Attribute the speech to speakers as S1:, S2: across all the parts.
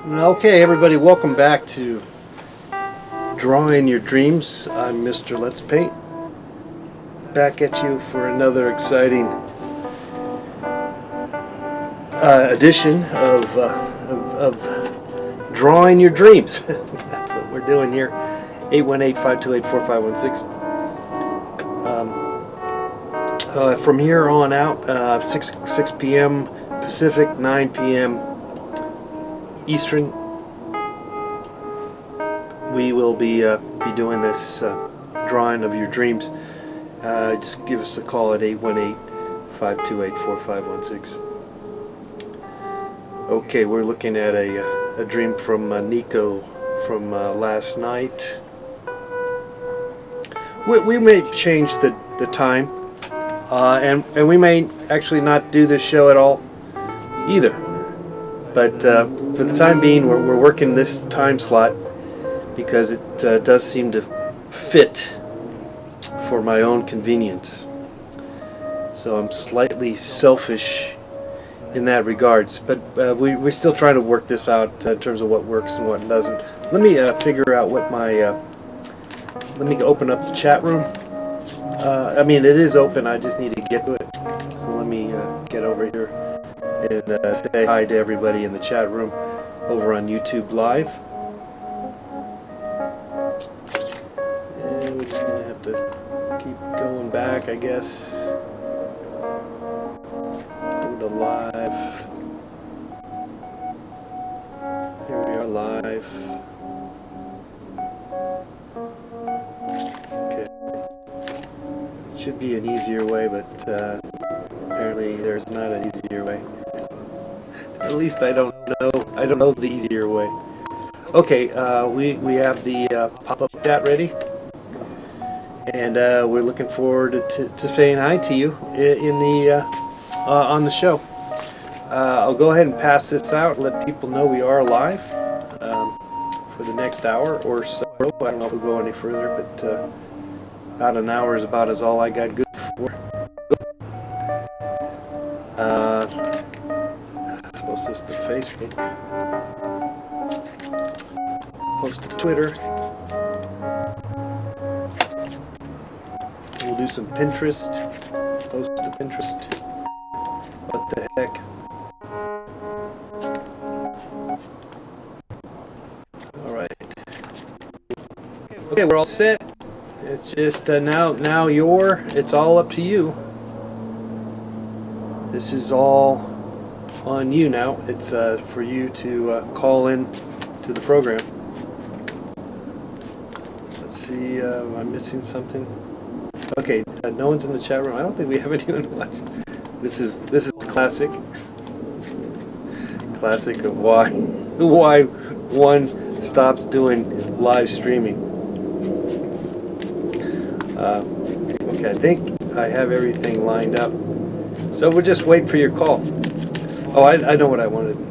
S1: Okay, everybody, welcome back to Drawing Your Dreams. I'm Mr. Let's Paint, back at you for another exciting edition of Drawing Your Dreams. That's what we're doing here. 818-528-4516. From here on out, 6 p.m. Pacific, 9 p.m. Eastern, we will be doing this drawing of your dreams. Just give us a call at 818-528-4516. Okay, we're looking at a dream from Nico from last night. We may change the time, and we may actually not do this show at all either. But for the time being, we're working this time slot because it does seem to fit for my own convenience. So I'm slightly selfish in that regards. But we're still trying to work this out in terms of what works and what doesn't. Let me figure out what my... let me open up the chat room. I mean, it is open. I just need to get to it. So let me get over here and say hi to everybody in the chat room over on YouTube Live. And we're just going to have to keep going back, I guess. Go to live. Here we are live. Okay. Should be an easier way, but apparently there's not an easier way. At least I don't know the easier way. Okay, we have the pop-up chat ready, and we're looking forward to saying hi to you in the on the show. I'll go ahead and pass this out, let people know we are live for the next hour or so. I don't know if we'll go any further, but about an hour is about all I got good for. Post this to Facebook, post to Twitter, we'll do some Pinterest, post to Pinterest, what the heck. Alright, okay, we're all set. It's just now it's all up to you. This is all on you now. It's for you to call in to the program. Let's see, am I missing something? Okay, no one's in the chat room. I don't think we have anyone watching. This is classic of why one stops doing live streaming. Okay, I think I have everything lined up. So we'll just wait for your call. Oh, I know what I wanted to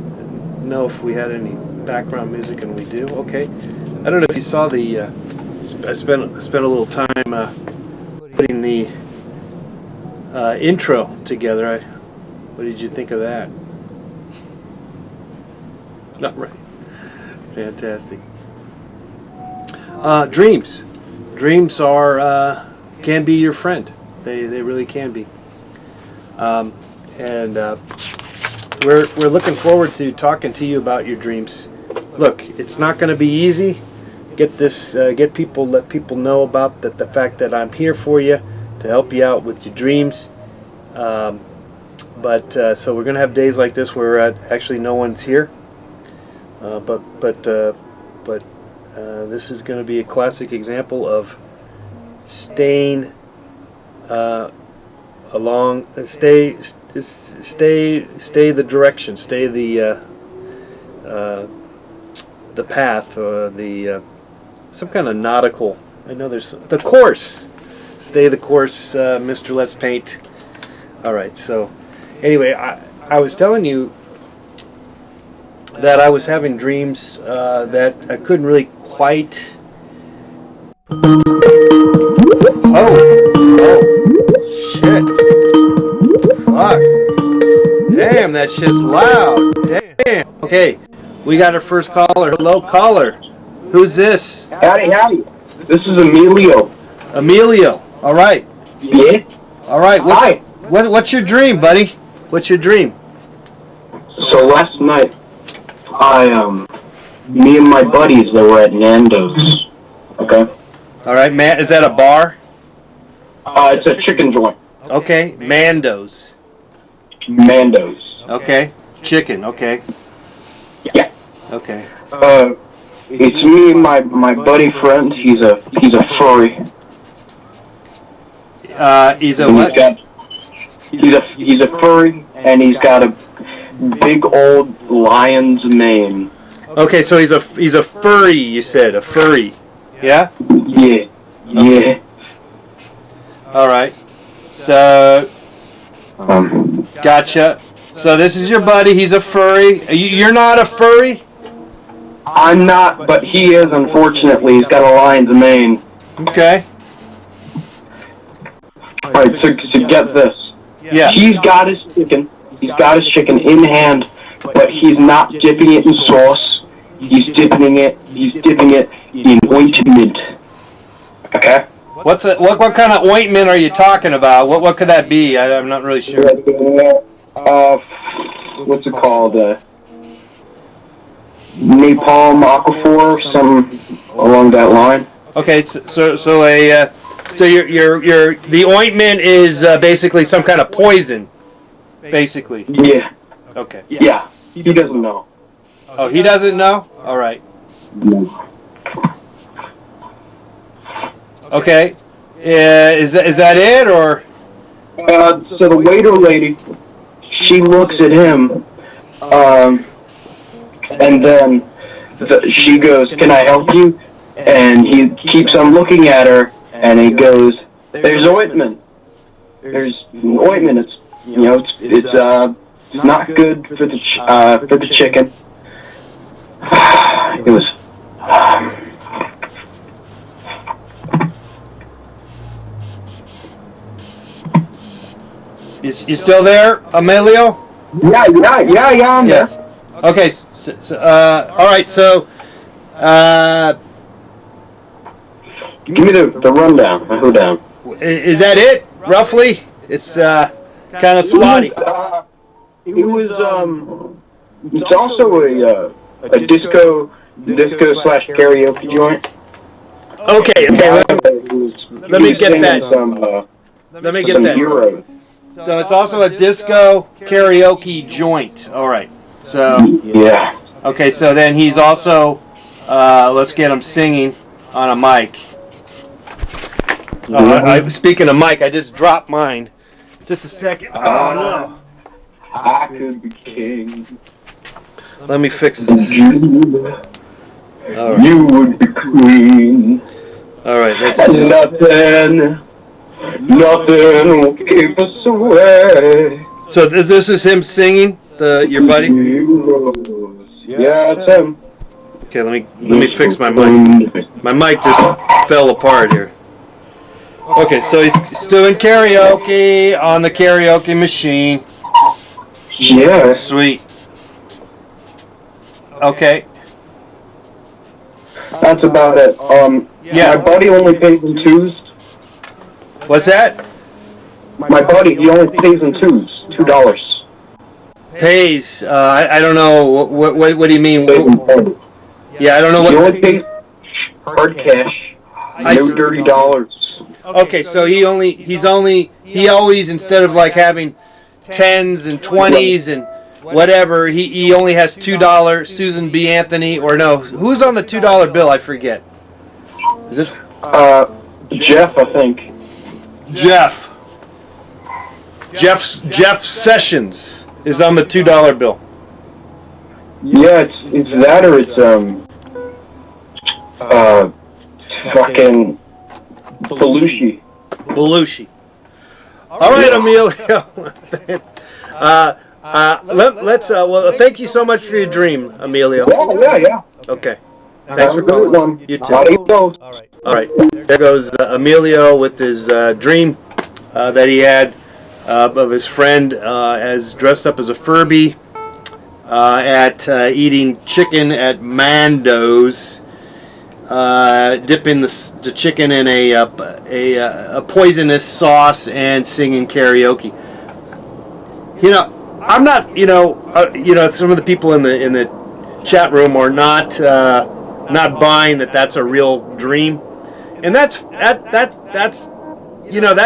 S1: know, if we had any background music, and we do. Okay. I don't know if you saw the... I spent a little time putting the intro together. What did you think of that? Not right. Fantastic. Dreams. Dreams are can be your friend. They really can be. And we're looking forward to talking to you about your dreams. Look, it's not going to be easy. Let people know about the fact that I'm here for you to help you out with your dreams. So we're going to have days like this where actually no one's here. But this is going to be a classic example of staying along, stay the direction, stay the path, or the some kind of nautical. I know there's the course. Stay the course, Mr. Let's Paint. All right. So anyway, I was telling you that I was having dreams that I couldn't really quite. Oh, shit. Fuck. Damn, that shit's loud. Damn. Okay. We got our first caller. Hello, caller. Who's this?
S2: Howdy, howdy. This is Emilio.
S1: Emilio. All right.
S2: Yeah?
S1: All right.
S2: Hi.
S1: What's your dream, buddy? What's your dream?
S2: So last night, me and my buddies, they were at Nando's. Okay?
S1: All right, man. Is that a bar?
S2: It's a chicken joint.
S1: Okay. Mando's.
S2: Mando's.
S1: Okay. Chicken. Okay.
S2: Yeah.
S1: Okay.
S2: It's me and my buddy friend. He's a furry.
S1: He's a
S2: And
S1: what?
S2: He's a furry, and he's got a big old lion's mane.
S1: Okay, so he's a furry. You said a furry. Yeah.
S2: Yeah. Yeah.
S1: All right. So
S2: Um,
S1: gotcha. So this is your buddy. He's a furry. You're not a furry.
S2: I'm not, but he is, unfortunately. He's got a lion's mane.
S1: Okay.
S2: Alright, so get this.
S1: Yeah.
S2: He's got his chicken. He's got his chicken in hand, but he's not dipping it in sauce. He's dipping it in ointment. Okay?
S1: What kind of ointment are you talking about? What could that be? I'm not really sure.
S2: What's it called? Napalm Aquaphor, something along that line.
S1: Okay, so your the ointment is basically some kind of poison, basically.
S2: Yeah.
S1: Okay.
S2: Yeah. He doesn't know.
S1: Oh, he doesn't know. All right. Okay. Is that it or?
S2: So the waiter lady, she looks at him, and then she goes, "Can I help you?" And he keeps on looking at her, and he goes, "There's ointment. There's ointment. It's not good for the chicken." It was.
S1: You still there, Emilio?
S2: Yeah, I'm there.
S1: Okay. All right. So.
S2: Give me the rundown, the hoedown.
S1: Is that it? Roughly? It's kind of spotty.
S2: It's also a disco slash karaoke joint.
S1: Okay. Let me get that. Let me get that.
S2: Euros.
S1: So it's also a disco karaoke joint. All right. So
S2: Yeah.
S1: okay. So then he's also let's get him singing on a mic. Speaking of mic, I just dropped mine. Just a second. Oh no.
S2: I could be king.
S1: Let me fix this. All right.
S2: You would be queen.
S1: All right. Let's.
S2: Nothing will keep us away.
S1: So this is him singing, your buddy.
S2: Yeah, it's him.
S1: Okay, let me fix my mic. My mic just fell apart here. Okay, so he's doing karaoke on the karaoke machine.
S2: Yeah.
S1: Sweet. Okay.
S2: That's about it.
S1: Yeah.
S2: My buddy only pays in twos.
S1: What's that?
S2: My buddy, he only pays in twos. $2.
S1: Pays. I don't know. What do you mean? Yeah, I don't know
S2: He
S1: what.
S2: only pays hard cash. No dirty dollars.
S1: Okay, so he always, instead of like having 10s and 20s and whatever, he only has $2. Susan B. Anthony, or no, who's on the $2 bill? I forget. Is this
S2: Jeff, I think.
S1: Jeff Sessions is on the $2 bill.
S2: Yeah, it's that or it's fucking Belushi.
S1: All right, Emilio. Let's. Well, thank you so much for your dream, Emilio.
S2: Yeah.
S1: Okay. Thanks for
S2: Good
S1: calling.
S2: one.
S1: You too. All right. There goes Emilio with his dream that he had of his friend as dressed up as a Furby. at eating chicken at Mando's, dipping the chicken in a poisonous sauce and singing karaoke. I'm not. Some of the people in the chat room are not buying that that's a real dream, and that's that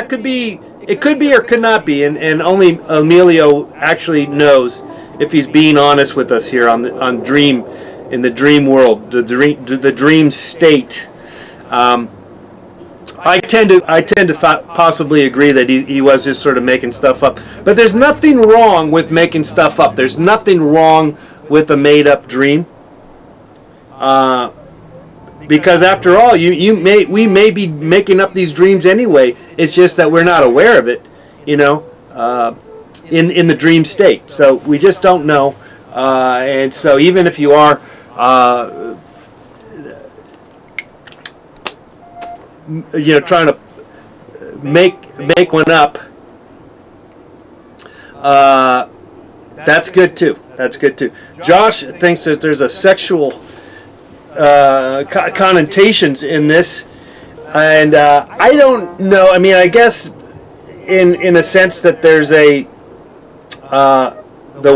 S1: could be. It could be or could not be, and only Emilio actually knows if he's being honest with us here on dream, in the dream world, the dream state. I tend to possibly agree that he was just sort of making stuff up, but there's nothing wrong with making stuff up. There's nothing wrong with a made-up dream, because after all, we may be making up these dreams anyway. It's just that we're not aware of it, in the dream state. So we just don't know, and so even if you are trying to make one up, that's good too. That's good too. Josh thinks that there's a sexual connotations in this, and I don't know. I mean, I guess in a sense that there's the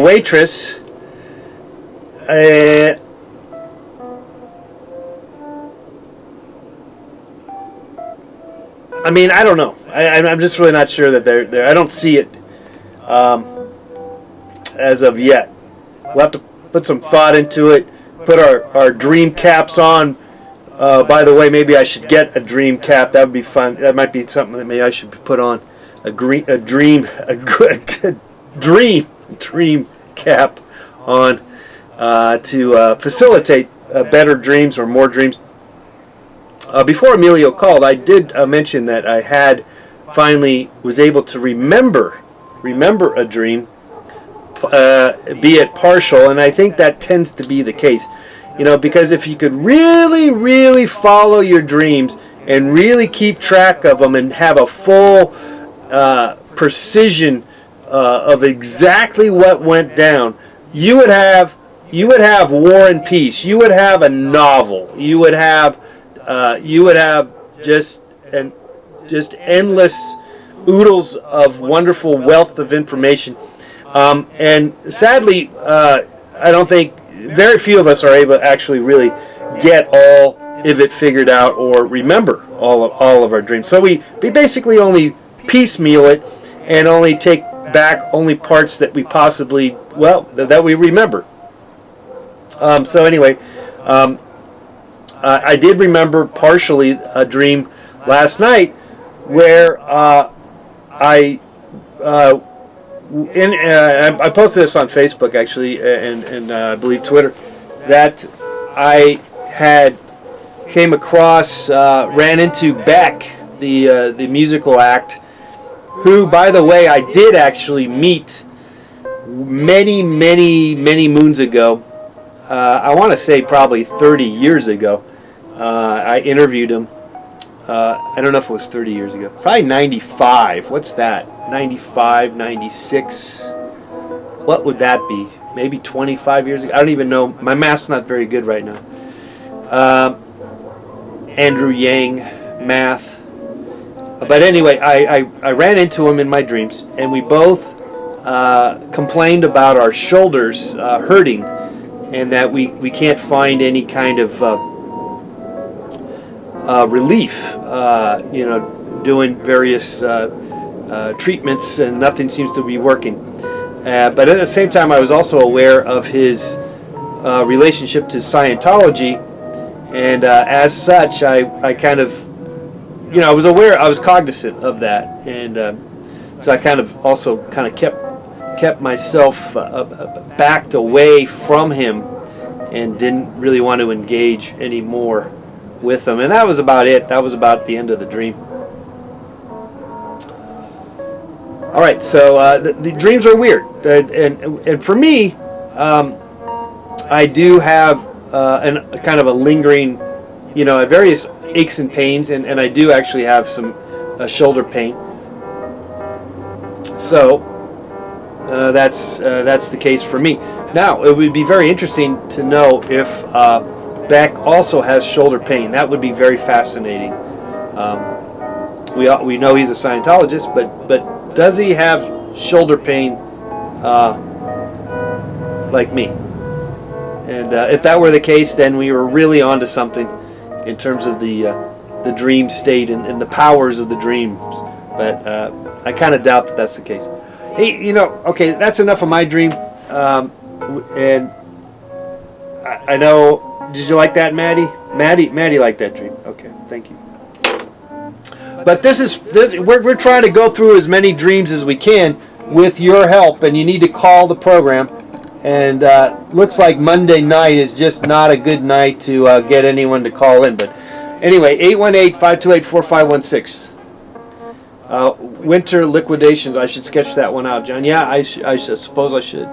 S1: waitress. I mean, I don't know. I'm just really not sure that they're. I don't see it as of yet. We'll have to put some thought into it. Put our dream caps on. By the way, maybe I should get a dream cap. That would be fun. That might be something that maybe I should put on. A dream cap on to facilitate better dreams or more dreams. Before Emilio called, I did mention that I had finally was able to remember a dream, be it partial, and I think that tends to be the case. Because if you could really, really follow your dreams and really keep track of them and have a full precision of exactly what went down, you would have War and Peace. You would have a novel. You would have just endless oodles of wonderful wealth of information. And sadly, I don't think very few of us are able to actually really get all of it figured out or remember all of our dreams. So we basically only piecemeal it and only take back only parts that we possibly, that we remember. So anyway, I did remember partially a dream last night where I posted this on Facebook actually, and I believe Twitter, that I had came across, ran into Beck, the musical act, who, by the way, I did actually meet many moons ago. I want to say probably 30 years ago. I interviewed him. I don't know if it was 30 years ago. Probably 95. What's that? 95, 96. What would that be? Maybe 25 years ago? I don't even know. My math's not very good right now. Andrew Yang, math. But anyway, I ran into him in my dreams, and we both complained about our shoulders hurting, and that we can't find any kind of relief, doing various treatments, and nothing seems to be working. But at the same time, I was also aware of his relationship to Scientology, and as such, I kind of, I was aware, I was cognizant of that, and so I kind of also kept myself backed away from him, and didn't really want to engage anymore with him. And that was about it. That was about the end of the dream. All right, so the dreams are weird, and for me, I do have a kind of a lingering, various aches and pains, and I do actually have some shoulder pain. So that's the case for me. Now, it would be very interesting to know if Beck also has shoulder pain. That would be very fascinating. We know he's a Scientologist, but does he have shoulder pain like me? And if that were the case, then we were really onto something in terms of the dream state and the powers of the dreams. But I kind of doubt that that's the case. Hey, okay, that's enough of my dream. And I know, did you like that, Maddie? Maddie liked that dream. Okay, thank you. But we're trying to go through as many dreams as we can with your help, and you need to call the program. And looks like Monday night is just not a good night to get anyone to call in. But anyway, 818-528-4516. Winter liquidations. I should sketch that one out, John. Yeah, I suppose I should.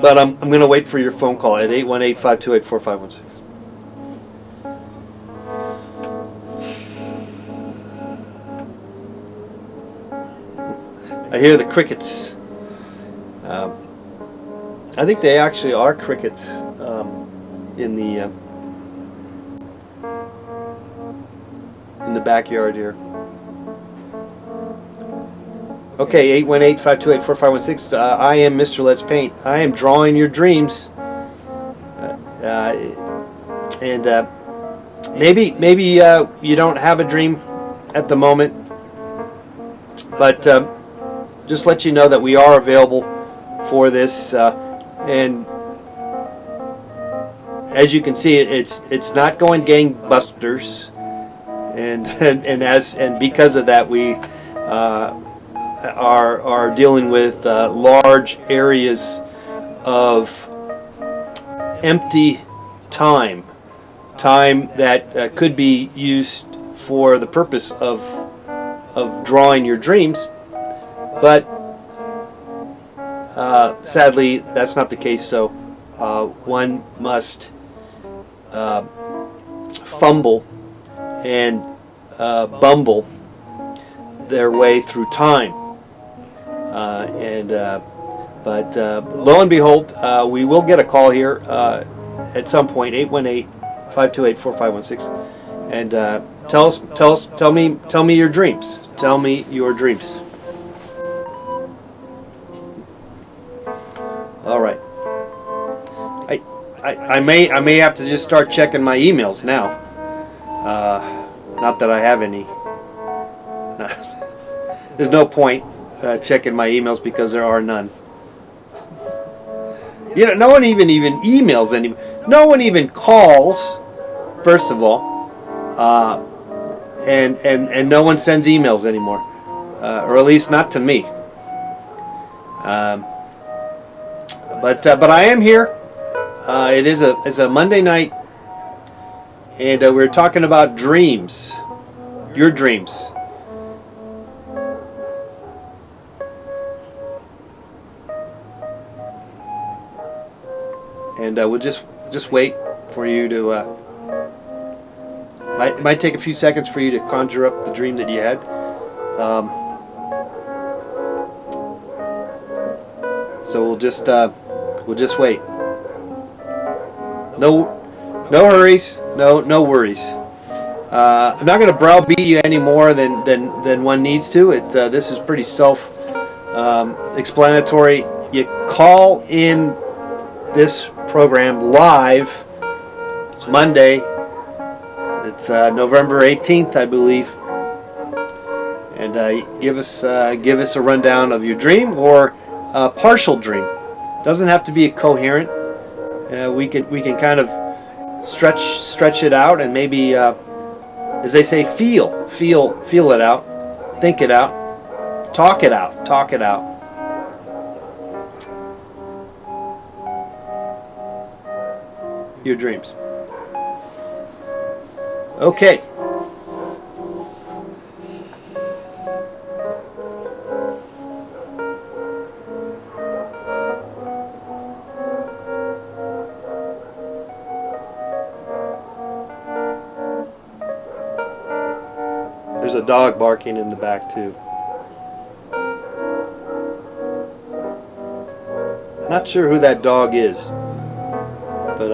S1: But I'm going to wait for your phone call at 818-528-4516. I hear the crickets. I think they actually are crickets in the backyard here. Okay, 818-528-4516. I am Mr. Let's Paint. I am drawing your dreams. And maybe you don't have a dream at the moment, but just let you know that we are available for this. And as you can see, it's not going gangbusters, and because of that, we are dealing with large areas of empty time that could be used for the purpose of drawing your dreams, but sadly that's not the case. So one must fumble and bumble their way through time. But lo and behold, we will get a call here at some point, 818-528-4516, and tell me your dreams. Tell me your dreams. All right. I may have to just start checking my emails now. Not that I have any. There's no point checking my emails because there are none. No one even emails anymore. No one even calls, first of all, and no one sends emails anymore, or at least not to me. But I am here. It's a Monday night, and we're talking about dreams, your dreams. And we'll just wait for you to. It might take a few seconds for you to conjure up the dream that you had. So we'll just wait. No hurries. No worries. I'm not going to browbeat you any more than one needs to. This is pretty self-explanatory. You call in this program live. It's Monday. It's November 18th, I believe. And give us a rundown of your dream or a partial dream. Doesn't have to be a coherent. We can kind of stretch it out and maybe, as they say, feel it out, think it out, talk it out. Your dreams. Okay. There's a dog barking in the back too. Not sure who that dog is, but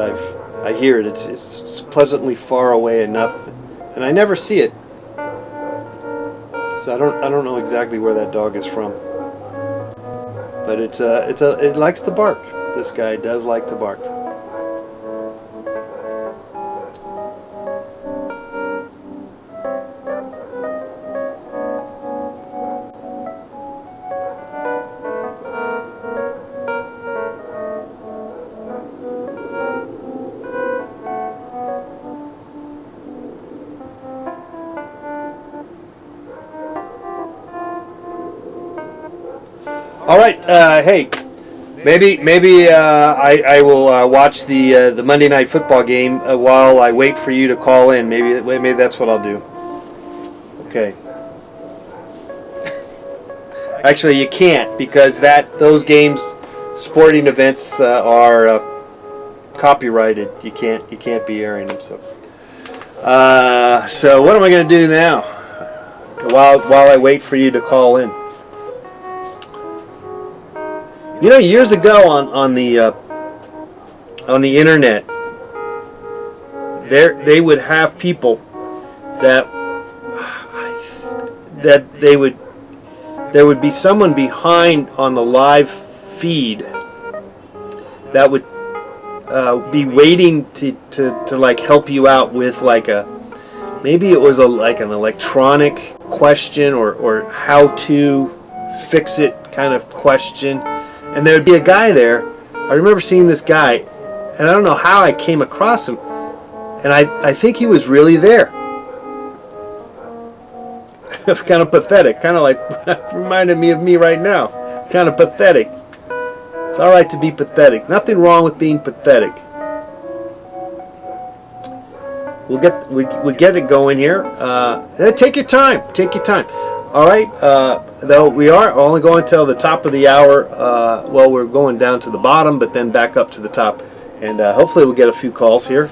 S1: I hear it. It's pleasantly far away enough, and I never see it. So I don't know exactly where that dog is from. But it likes to bark. This guy does like to bark. All right, hey, maybe I will watch the Monday Night Football game while I wait for you to call in. Maybe that's what I'll do. Okay. Actually, you can't, because those games, sporting events, are copyrighted. You can't be airing them. So what am I going to do now? While I wait for you to call in. You know, years ago on the internet, they would have people there would be someone behind on the live feed that would be waiting to like help you out with like maybe it was like an electronic question or how to fix it kind of question. And there would be a guy there. I remember seeing this guy, and I don't know how I came across him, and I think he was really there. It was kind of pathetic, kind of like reminded me of me right now. Kind of pathetic. It's all right to be pathetic. Nothing wrong with being pathetic. We'll get it going here. Take your time. Take your time. All right. Though we are only going till the top of the hour. Well, we're going down to the bottom, but then back up to the top, and hopefully we'll get a few calls here.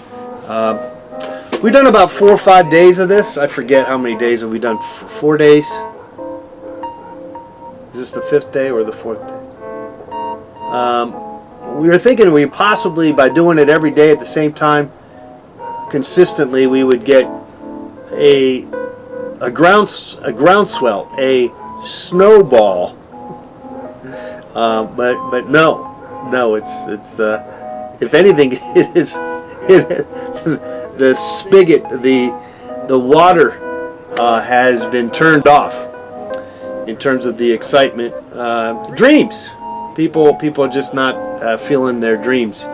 S1: We've done about 4 or 5 days of this. I forget how many days have we done. 4 days. Is this the 5th day or the 4th day? We were thinking we possibly, by doing it every day at the same time, consistently, we would get a groundswell, a snowball. But no, it's if anything, it is the spigot, the water has been turned off in terms of the excitement. Dreams, people are just not feeling their dreams.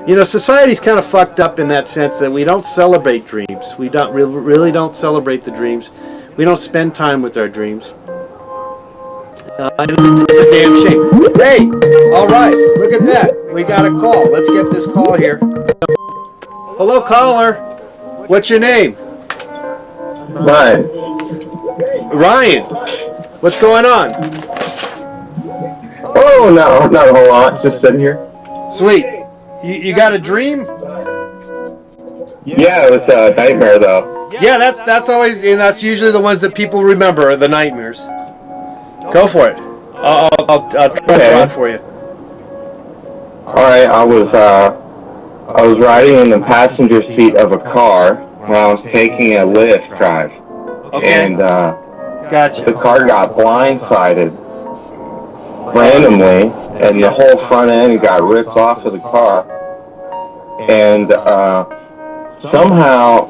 S1: You know, society's kind of fucked up in that sense that we don't celebrate dreams. We don't really don't celebrate the dreams. We don't spend time with our dreams. It's a damn shame. Hey, all right, look at that. We got a call. Let's get this call here. Hello, caller. What's your name?
S2: Ryan.
S1: Ryan. What's going on?
S2: Oh, no, not a whole lot. Just sitting here.
S1: Sweet. You got a dream?
S2: Yeah, it was a nightmare, though.
S1: Yeah, that's always, and that's usually the ones that people remember, the nightmares. Go for it. I'll try to draw it for you.
S2: All right, I was riding in the passenger seat of a car when I was taking a Lyft drive, and
S1: Gotcha.
S2: the car got blindsided randomly, and the whole front end got ripped off of the car, and somehow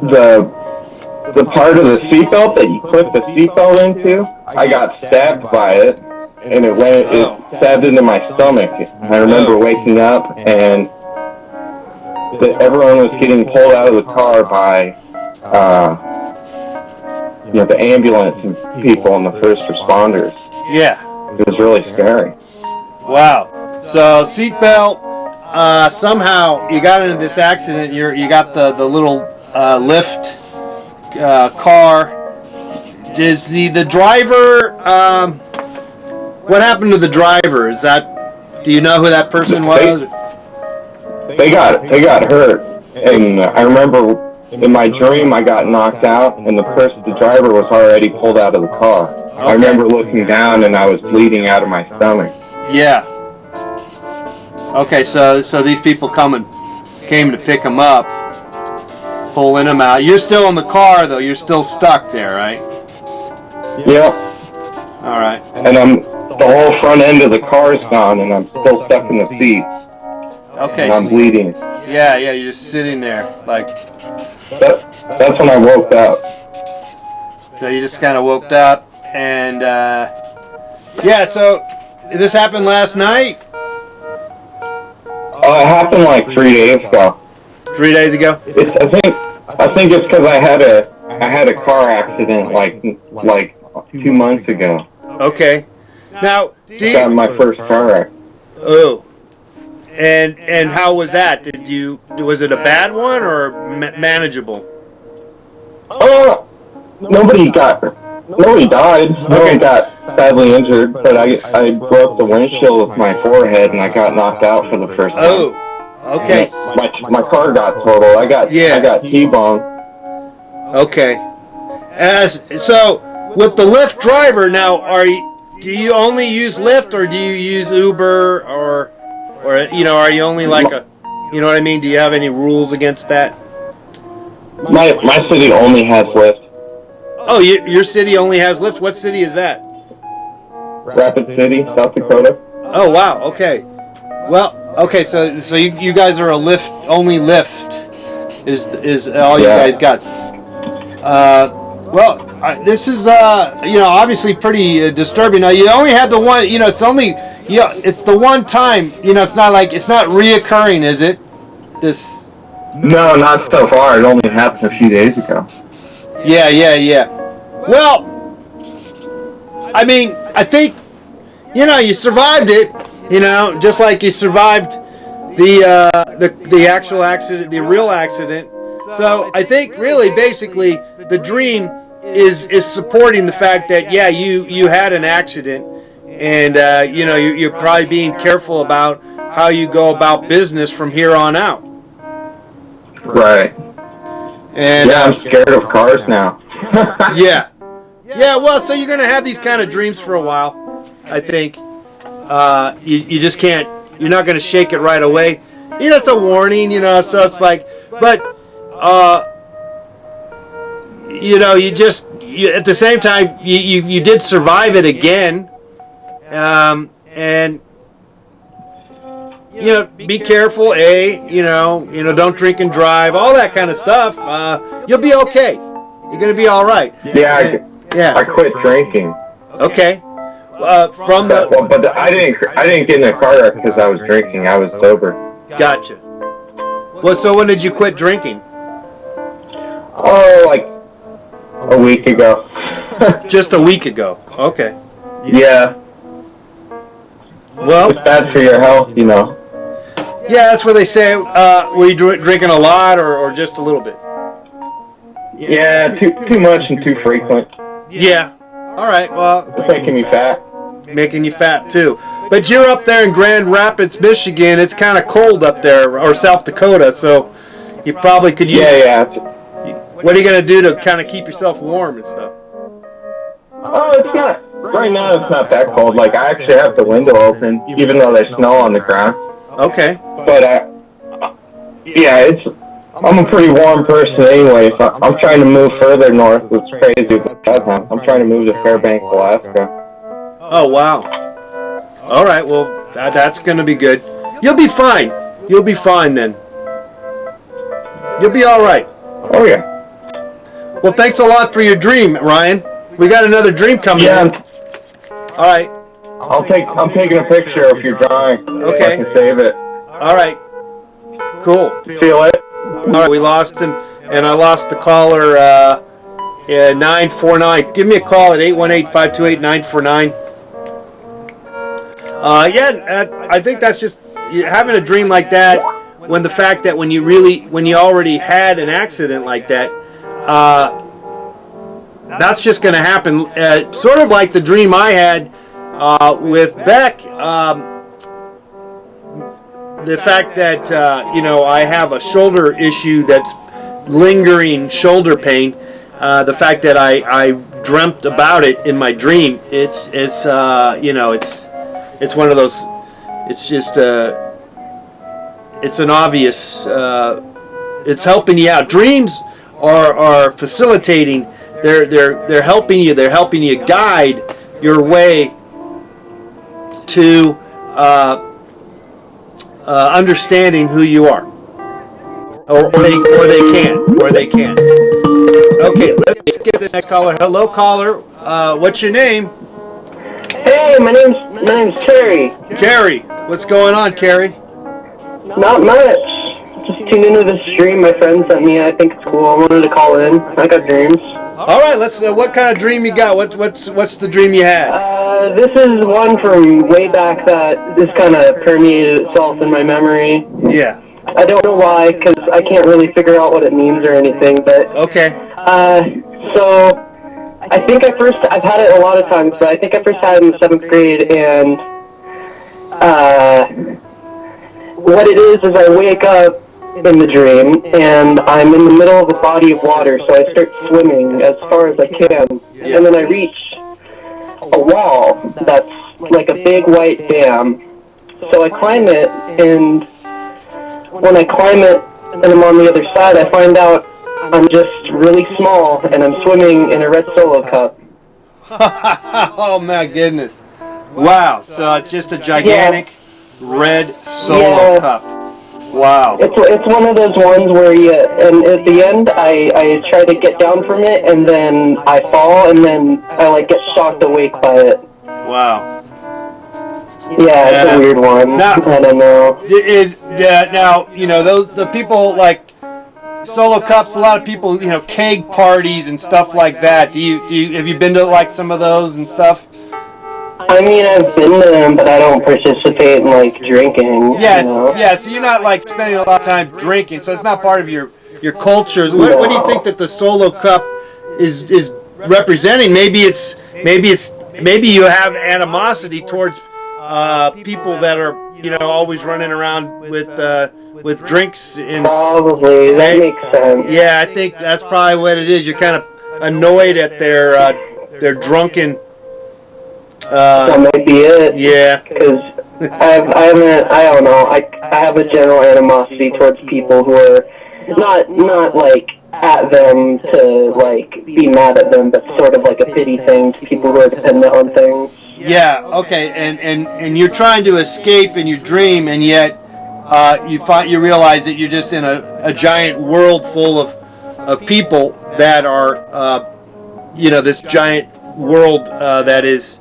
S2: the part of the seatbelt that you clip the seatbelt into, I got stabbed by it, and it stabbed into my stomach. I remember waking up, and everyone was getting pulled out of the car by the ambulance and people and the first responders.
S1: Yeah.
S2: It was really scary.
S1: Wow. So seatbelt. Somehow you got into this accident. You got the little Lyft car. Is the driver? What happened to the driver? Do you know who that person was?
S2: They got hurt, and I remember
S3: in my dream, I got knocked out, and the driver was already pulled out of the car. I remember looking down, and I was bleeding out of my stomach.
S1: Yeah. Okay, so these people came to pick him up, pulling him out. You're still in the car though. You're still stuck there, right?
S3: Yep.
S1: All right.
S3: And the whole front end of the car is gone, and I'm still stuck in the seat.
S1: Okay.
S3: And I'm bleeding.
S1: Yeah. You're just sitting there, like.
S3: That's when I woke up.
S1: So you just kind of woke up, and yeah. So this happened last night.
S3: It happened like 3 days ago.
S1: 3 days ago.
S3: I think it's because I had a car accident like 2 months ago.
S1: Okay. Now,
S3: Got in my first car wreck.
S1: Oh. And how was that? Was it a bad one or manageable?
S3: Nobody died. No one got badly injured, but I broke the windshield with my forehead and I got knocked out for the first time.
S1: Oh, okay.
S3: My car got totaled. I got T-boned.
S1: Okay. So with the Lyft driver now, do you only use Lyft or do you use Uber or are you only like you know what I mean? Do you have any rules against that?
S3: My city only has Lyft.
S1: Oh, your city only has Lyft? What city is that?
S3: Rapid City, South Dakota.
S1: Oh, wow. Okay. Well, okay, so you guys are only Lyft is all you guys got. This is obviously pretty disturbing. Now you only had the one, it's the one time, it's not reoccurring, is it? This.
S3: No, not so far. It only happened a few days ago.
S1: Yeah. Well, I mean, I think, you survived it, just like you survived the actual accident, the real accident. So I think really basically the dream is supporting the fact that, you had an accident and, you're probably being careful about how you go about business from here on out.
S3: Right.
S1: And
S3: I'm scared of cars now.
S1: Yeah, well, so you're going to have these kind of dreams for a while, I think. You just can't, you're not going to shake it right away. It's a warning, so it's like, but, at the same time, you did survive it again. And, be careful, don't drink and drive, all that kind of stuff. You'll be okay. You're going to be all right.
S3: Yeah, I quit drinking.
S1: Okay.
S3: But I didn't get in a car wreck because I was drinking. I was sober.
S1: Gotcha. Well, so when did you quit drinking?
S3: Oh, like a week ago.
S1: Just a week ago. Okay.
S3: Yeah.
S1: Well,
S3: it's bad for your health,
S1: Yeah, that's what they say. Were you drinking a lot or just a little bit?
S3: Yeah, too much and too frequent.
S1: Yeah. All right. Well,
S3: it's making me fat.
S1: Making you fat too. But you're up there in Grand Rapids, Michigan. It's kind of cold up there, or South Dakota, so you probably could use.
S3: Yeah.
S1: What are you gonna do to kind of keep yourself warm and stuff?
S3: Oh, it's not. Right now, it's not that cold. Like, I actually have the window open, even though there's snow on the ground.
S1: Okay.
S3: But I'm a pretty warm person anyway, so I'm trying to move further north. It's crazy, but I'm trying to move to Fairbanks, Alaska.
S1: Oh, wow. All right, well, that's going to be good. You'll be fine. You'll be fine then. You'll be all right.
S3: Oh, yeah.
S1: Well, thanks a lot for your dream, Ryan. We got another dream coming in. All right.
S3: I'm taking a picture of your drawing.
S1: Okay.
S3: So I can save it.
S1: All right. Cool.
S3: See you later.
S1: All right, we lost him, and I lost the caller, 949. Give me a call at 818-528-949. I think that's just having a dream like that, when the fact that when you already had an accident like that, that's just going to happen. Sort of like the dream I had with Beck. The fact that I have a shoulder issue that's lingering shoulder pain, the fact that I dreamt about it in my dream, it's one of those. It's just it's an obvious. It's helping you out. Dreams are facilitating. They're helping you. They're helping you guide your way to understanding who you are, or they can. Okay, let's get this next caller. Hello, caller. What's your name?
S2: Hey, my name's Terry.
S1: Carrie. What's going on, Carrie?
S2: Not much. Just tuned into this stream my friend sent me. I think it's cool. I wanted to call in. I got dreams.
S1: All right, let's. What kind of dream you got? What's the dream you had?
S2: This is one from way back that this kind of permeated itself in my memory.
S1: Yeah.
S2: I don't know why, because I can't really figure out what it means or anything, but...
S1: Okay.
S2: So, I think I've had it a lot of times, but I think I first had it in the 7th grade, and, what it is I wake up in the dream, and I'm in the middle of a body of water, so I start swimming as far as I can, and then I reach a wall that's like a big white dam. So I climb it, and when I climb it and I'm on the other side, I find out I'm just really small, and I'm swimming in a red Solo cup.
S1: Oh my goodness! Wow. So it's just a gigantic red Solo cup. Wow.
S2: It's one of those ones where and at the end, I try to get down from it, and then I fall, and then I like get shocked awake by it.
S1: Wow.
S2: Yeah, it's a weird one.
S1: Now,
S2: I don't know.
S1: Now the people like Solo cups. A lot of people, keg parties and stuff like that. Have you been to like some of those and stuff?
S2: I mean, I've been to them, but I don't participate in like drinking.
S1: Yes,
S2: you know?
S1: yeah. So you're not like spending a lot of time drinking, so it's not part of your culture. What do you think that the Solo cup is representing? Maybe you have animosity towards people that are always running around with drinks in.
S2: Probably that makes sense.
S1: Yeah, I think that's probably what it is. You're kind of annoyed at their drunken.
S2: That might be it.
S1: Yeah.
S2: Because I don't know. I have a general animosity towards people who are not like at them to like be mad at them, but sort of like a pity thing to people who are dependent on things.
S1: Yeah. Okay. And you're trying to escape in your dream, and yet you realize that you're just in a giant world full of people that are this giant world that is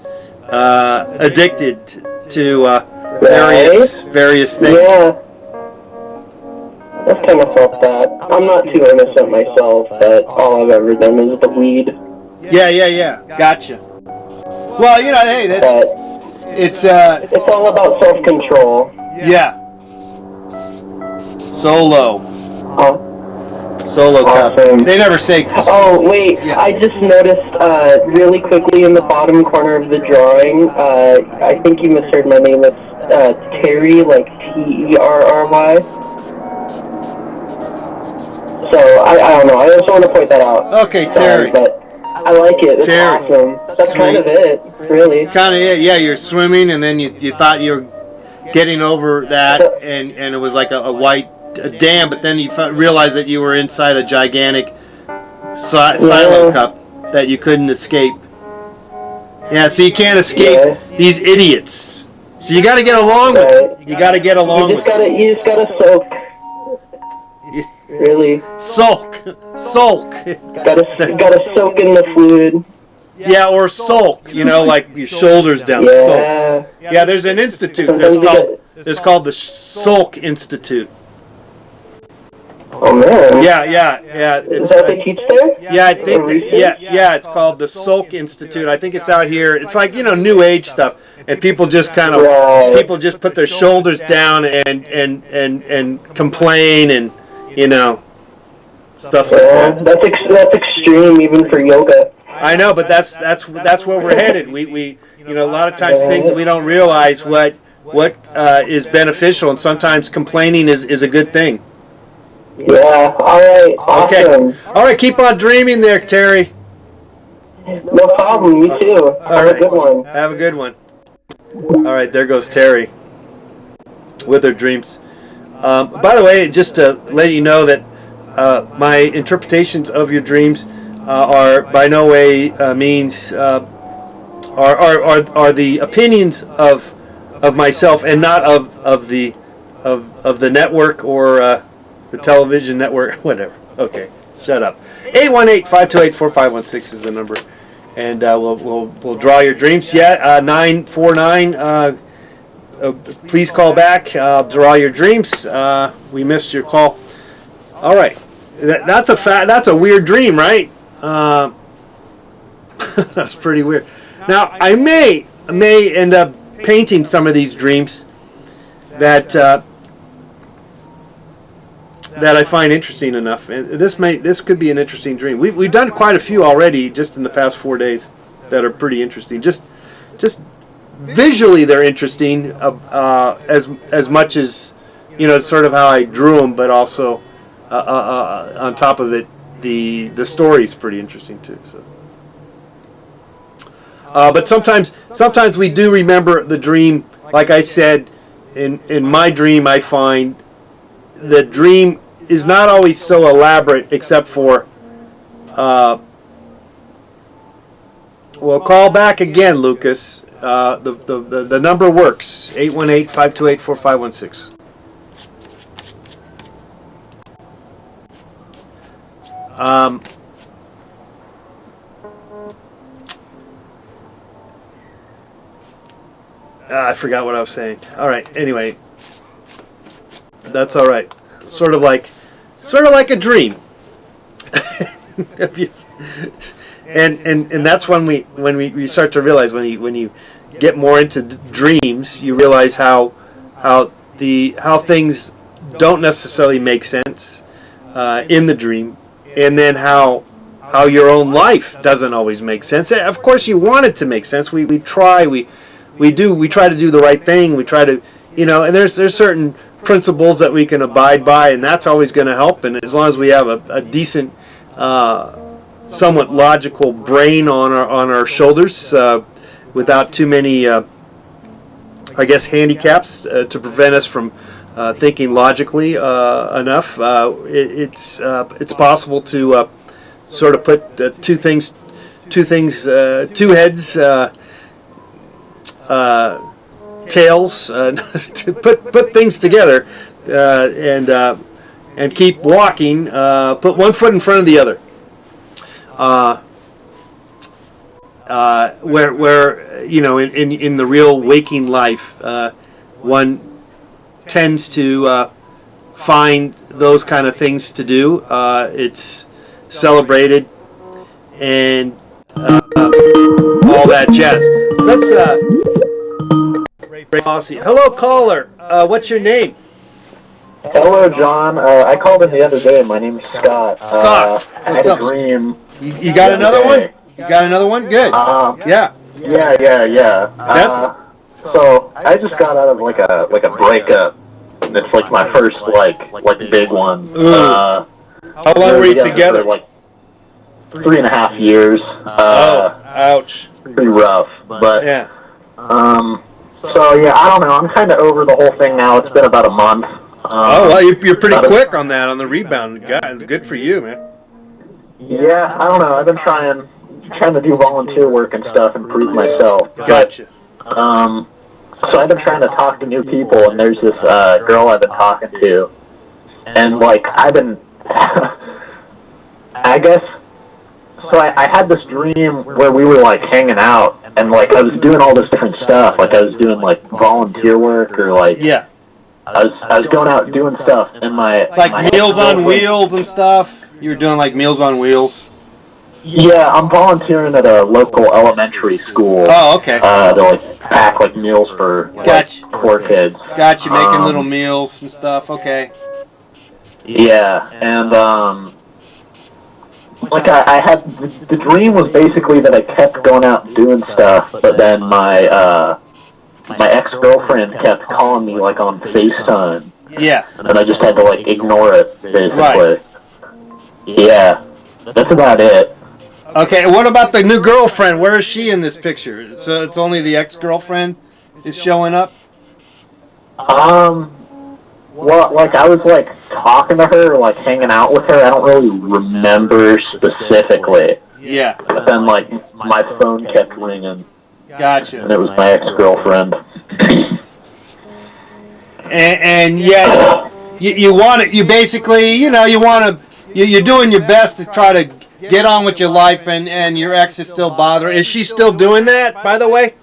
S1: addicted to various things.
S2: Yeah. I've kind of felt that. I'm not too innocent myself, but all I've ever done is the weed.
S1: Yeah. Gotcha. Well, hey, it's
S2: all about self-control.
S1: Yeah. Solo cup.
S2: Awesome.
S1: They never say.
S2: Oh wait,
S1: Yeah.
S2: I just noticed really quickly in the bottom corner of the drawing. I think you misheard my name. It's Terry, like Terry. So I don't know. I just want to point that out.
S1: Okay, Terry.
S2: But I like it. It's
S1: Terry.
S2: awesome. That's
S1: Sweet.
S2: kind of it, really.
S1: Kind of it. Yeah, you're swimming, and then you thought you were getting over that, and it was like a white dam, but then you realized that you were inside a gigantic silo cup that you couldn't escape. Yeah, so you can't escape these idiots. So you got to get along with it. You got to get along with it.
S2: You just gotta soak. Really.
S1: Sulk.
S2: Gotta soak in the fluid.
S1: Yeah, or sulk. Like your shoulders down.
S2: Yeah.
S1: Sulk. Yeah, there's an institute. There's called the Sulk Institute.
S2: Oh man.
S1: Yeah.
S2: Is that what they teach there?
S1: Yeah, I think. It's called the Sulk Institute. I think it's out here. It's like New Age stuff, and people just people just put their shoulders down and complain and stuff like that.
S2: That's extreme even for yoga.
S1: I know, but that's where we're headed. We a lot of times things we don't realize what is beneficial, and sometimes complaining is a good thing.
S3: Yeah. All right.
S1: Okay.
S3: Awesome.
S1: All right, keep on dreaming there, Terry.
S3: No problem. You too. Have
S1: right.
S3: a good one.
S1: Have a good one. All right, there goes Terry with her dreams. By the way, just to let you know that my interpretations of your dreams are by no way means are the opinions of myself and not of the network or the television network, whatever. Okay, shut up. 818-528-4516 is the number, and we'll draw your dreams. Yeah, 949. Please call back. I'll draw your dreams. We missed your call. All right, that's a weird dream, right? That's pretty weird. Now I may end up painting some of these dreams that I find interesting enough, and this could be an interesting dream. We've done quite a few already just in the past 4 days that are pretty interesting. Just visually they're interesting as much as sort of how I drew them, but also on top of it the story's pretty interesting too. So. But sometimes we do remember the dream. Like I said, in my dream, I find the dream is not always so elaborate, except for. Well, call back again, Lucas. The number works. 818-528-4516. I forgot what I was saying. All right. Anyway, that's all right. Sort of like a dream. and that's when we start to realize when you get more into dreams, you realize how things don't necessarily make sense in the dream, and then how your own life doesn't always make sense. Of course, you want it to make sense. We try to do the right thing. We try to, and there's certain principles that we can abide by, and that's always going to help. And as long as we have a decent, somewhat logical brain on our shoulders, without too many, handicaps to prevent us from thinking logically enough, it's possible to sort of put two heads. Tails to put things together and keep walking. Put one foot in front of the other. Where in the real waking life, one tends to find those kind of things to do. It's celebrated and all that jazz. Let's hello, caller. What's your name?
S3: Hello, John. I called in the other day. My name's Scott.
S1: Scott,
S3: I had a dream.
S1: You got another one? You got another one? Good. Yeah.
S3: Yeah. So I just got out of like a breakup. It's like my first like big one.
S1: How long were you together?
S3: Like 3.5 years.
S1: Ouch.
S3: Pretty rough, but
S1: yeah.
S3: So yeah, I don't know. I'm kind of over the whole thing now. It's been about a month.
S1: Well, you're pretty quick on that, on the rebound. Good for you, man.
S3: Yeah, I don't know. I've been trying to do volunteer work and stuff, improve myself.
S1: Gotcha.
S3: So I've been trying to talk to new people, and there's this girl I've been talking to, and like I've been, I guess. So I had this dream where we were like hanging out, and like I was doing all this different stuff. Like I was doing like volunteer work, or like
S1: yeah.
S3: I was going out doing stuff, and my
S1: Meals on Wheels and stuff. You were doing like Meals on Wheels.
S3: Yeah, I'm volunteering at a local elementary school.
S1: Oh, okay.
S3: To like pack like meals for
S1: Gotcha.
S3: poor kids.
S1: Got you making little meals and stuff. Okay.
S3: Yeah, and like I had the dream was basically that I kept going out and doing stuff, but then my ex-girlfriend kept calling me like on FaceTime,
S1: Yeah.
S4: and I just had to like ignore it basically.
S1: Right.
S4: Yeah, that's about it.
S1: Okay, what about the new girlfriend? Where is she in this picture? So it's only the ex-girlfriend is showing up?
S4: Well, like I was like talking to her, like hanging out with her. I don't really remember specifically,
S1: Yeah,
S4: but then like my phone kept ringing, and
S1: gotcha.
S4: it was my ex-girlfriend.
S1: And yet, you want it. You basically, you know, you're doing your best to try to get on with your life, and your ex is still bothering. Is she still doing that, by the way?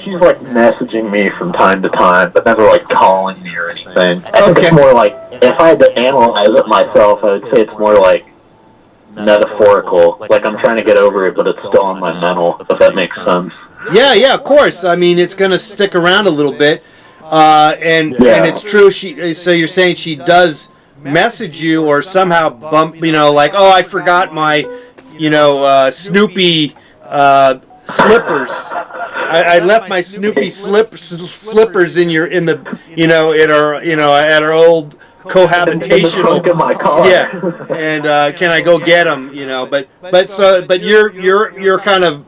S4: She's like messaging me from time to time, but never like calling me or anything. I think
S1: Okay.
S4: it's more like, if I had to analyze it myself, I would say it's more like metaphorical. Like I'm trying to get over it, but it's still on my mental, if that makes sense.
S1: Yeah, of course. I mean, it's going to stick around a little bit, and it's true. So you're saying she does message you or somehow bump, you know, like, oh, I forgot my, you know, Snoopy slippers. I left my Snoopy slippers in the at our old cohabitational.
S4: In my car.
S1: Yeah, and can I go get them? You know, but you're kind of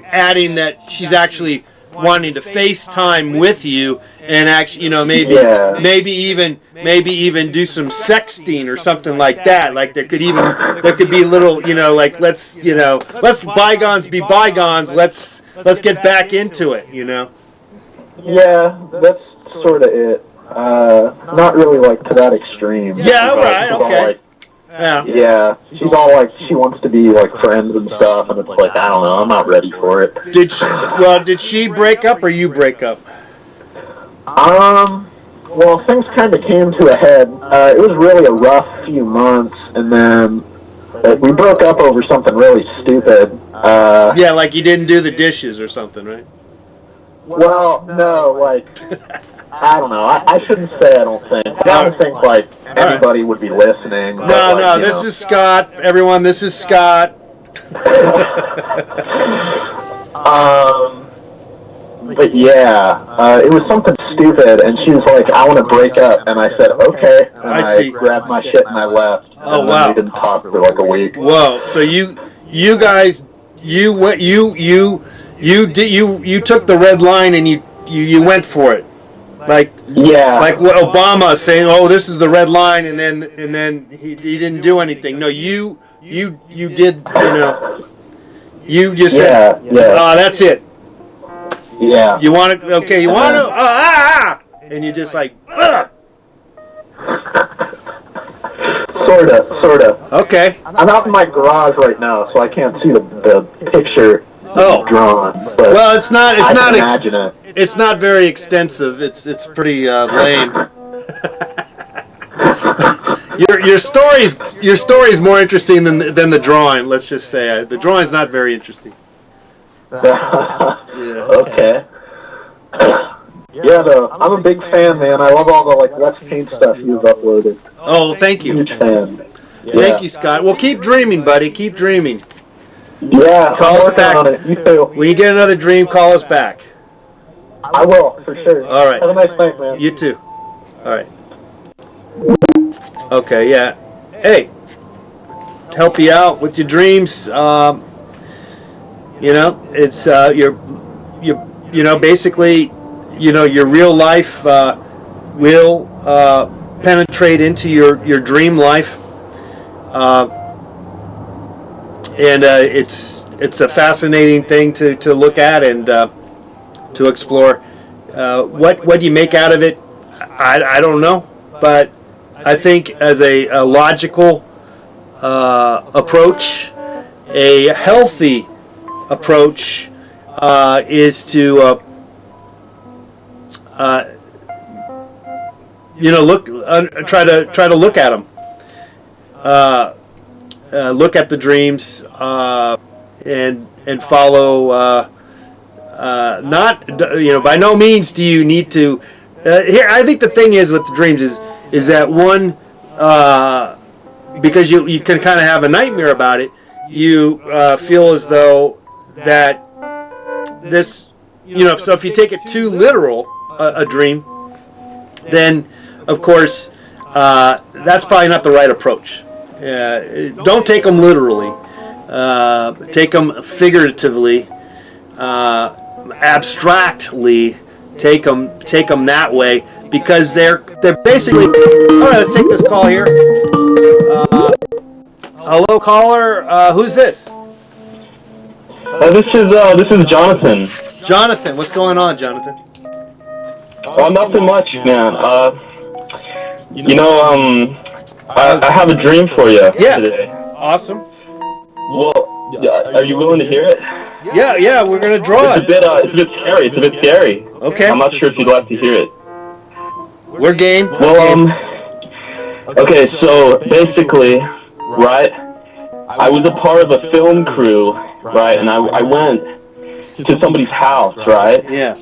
S1: adding that she's actually wanting to FaceTime with you and actually, you know, maybe even do some sexting or something like that. Like there could be little, you know, like let's bygones be bygones. Let's get back into it, you know.
S4: Yeah, that's sort of it. Not really like to that extreme.
S1: Yeah,
S4: But
S1: right,
S4: she's all
S1: okay.
S4: like-
S1: Yeah.
S4: yeah, she's all like, she wants to be like friends and stuff, and it's like, I don't know, I'm not ready for it.
S1: Did she break up or you break up?
S4: Well, things kind of came to a head. It was really a rough few months, and then we broke up over something really stupid.
S1: Yeah, like you didn't do the dishes or something, right?
S4: Well, no, like, I don't know. I shouldn't say I don't think. I don't think, like, anybody would be listening. but, like,
S1: No,
S4: you
S1: this
S4: know.
S1: is Scott. Everyone, this is Scott.
S4: But yeah, it was something stupid, and she was like, I want to break up, and I said, okay, and
S1: I
S4: I
S1: see.
S4: grabbed my shit and I left.
S1: Oh,
S4: and
S1: wow.
S4: then we didn't talk for like a week.
S1: Whoa! So you guys, you took the red line and you went for it, like
S4: Yeah.
S1: like what Obama saying, oh, this is the red line, and then he didn't do anything. No, you did, you know, you just said,
S4: yeah,
S1: that's it.
S4: yeah.
S1: You want to, okay, you want to, and you just like,
S4: Sorta.
S1: okay.
S4: I'm out in my garage right now, so I can't see the picture
S1: Oh.
S4: drawn. But
S1: Well, it's not
S4: I can
S1: ex-
S4: imagine it.
S1: it's not very extensive. It's pretty lame. Your story's more interesting than the drawing. Let's just say the drawing's not very interesting. Yeah.
S4: Okay. Yeah, though, I'm a big fan, man. I love all the like Let's Paint stuff you've uploaded.
S1: Oh, thank you,
S4: Huge fan.
S1: thank you, Scott. Well, keep dreaming, buddy. Keep dreaming.
S4: Yeah,
S1: Call us
S4: I'm working
S1: back.
S4: on it. You too.
S1: When you get another dream, call us back.
S4: I will, for sure.
S1: All right.
S4: Have a nice night, man.
S1: You too. All right. Okay. Yeah. Hey, to help you out with your dreams. You know, it's you know, basically, you know, your real life will penetrate into your dream life, and it's a fascinating thing to look at and to explore. What you make out of it, I don't know, but I think as a logical approach, a healthy approach is to you know, try to look at them, look at the dreams, and follow. Not, you know, by no means do you need to. Here, I think the thing is with the dreams is that one, because you can kind of have a nightmare about it. You feel as though that this, you know, so if you take it too literal, a dream, then of course that's probably not the right approach. Don't take them literally. Take them figuratively, abstractly. Take them that way, because they're basically. All right, let's take this call here. Hello, caller. Who's this?
S3: This is Jonathan.
S1: Jonathan. What's going on, Jonathan?
S3: Oh, nothing much, man. I have a dream for you today.
S1: Awesome.
S3: Well, are you willing to hear it?
S1: Yeah, we're gonna draw
S3: It's a
S1: it.
S3: bit scary. It's a bit scary.
S1: Okay.
S3: I'm not sure if you'd like to hear it.
S1: We're game.
S3: Well, okay, so basically, right, I was a part of a film crew, right, and I went to somebody's house, right,
S1: Yeah.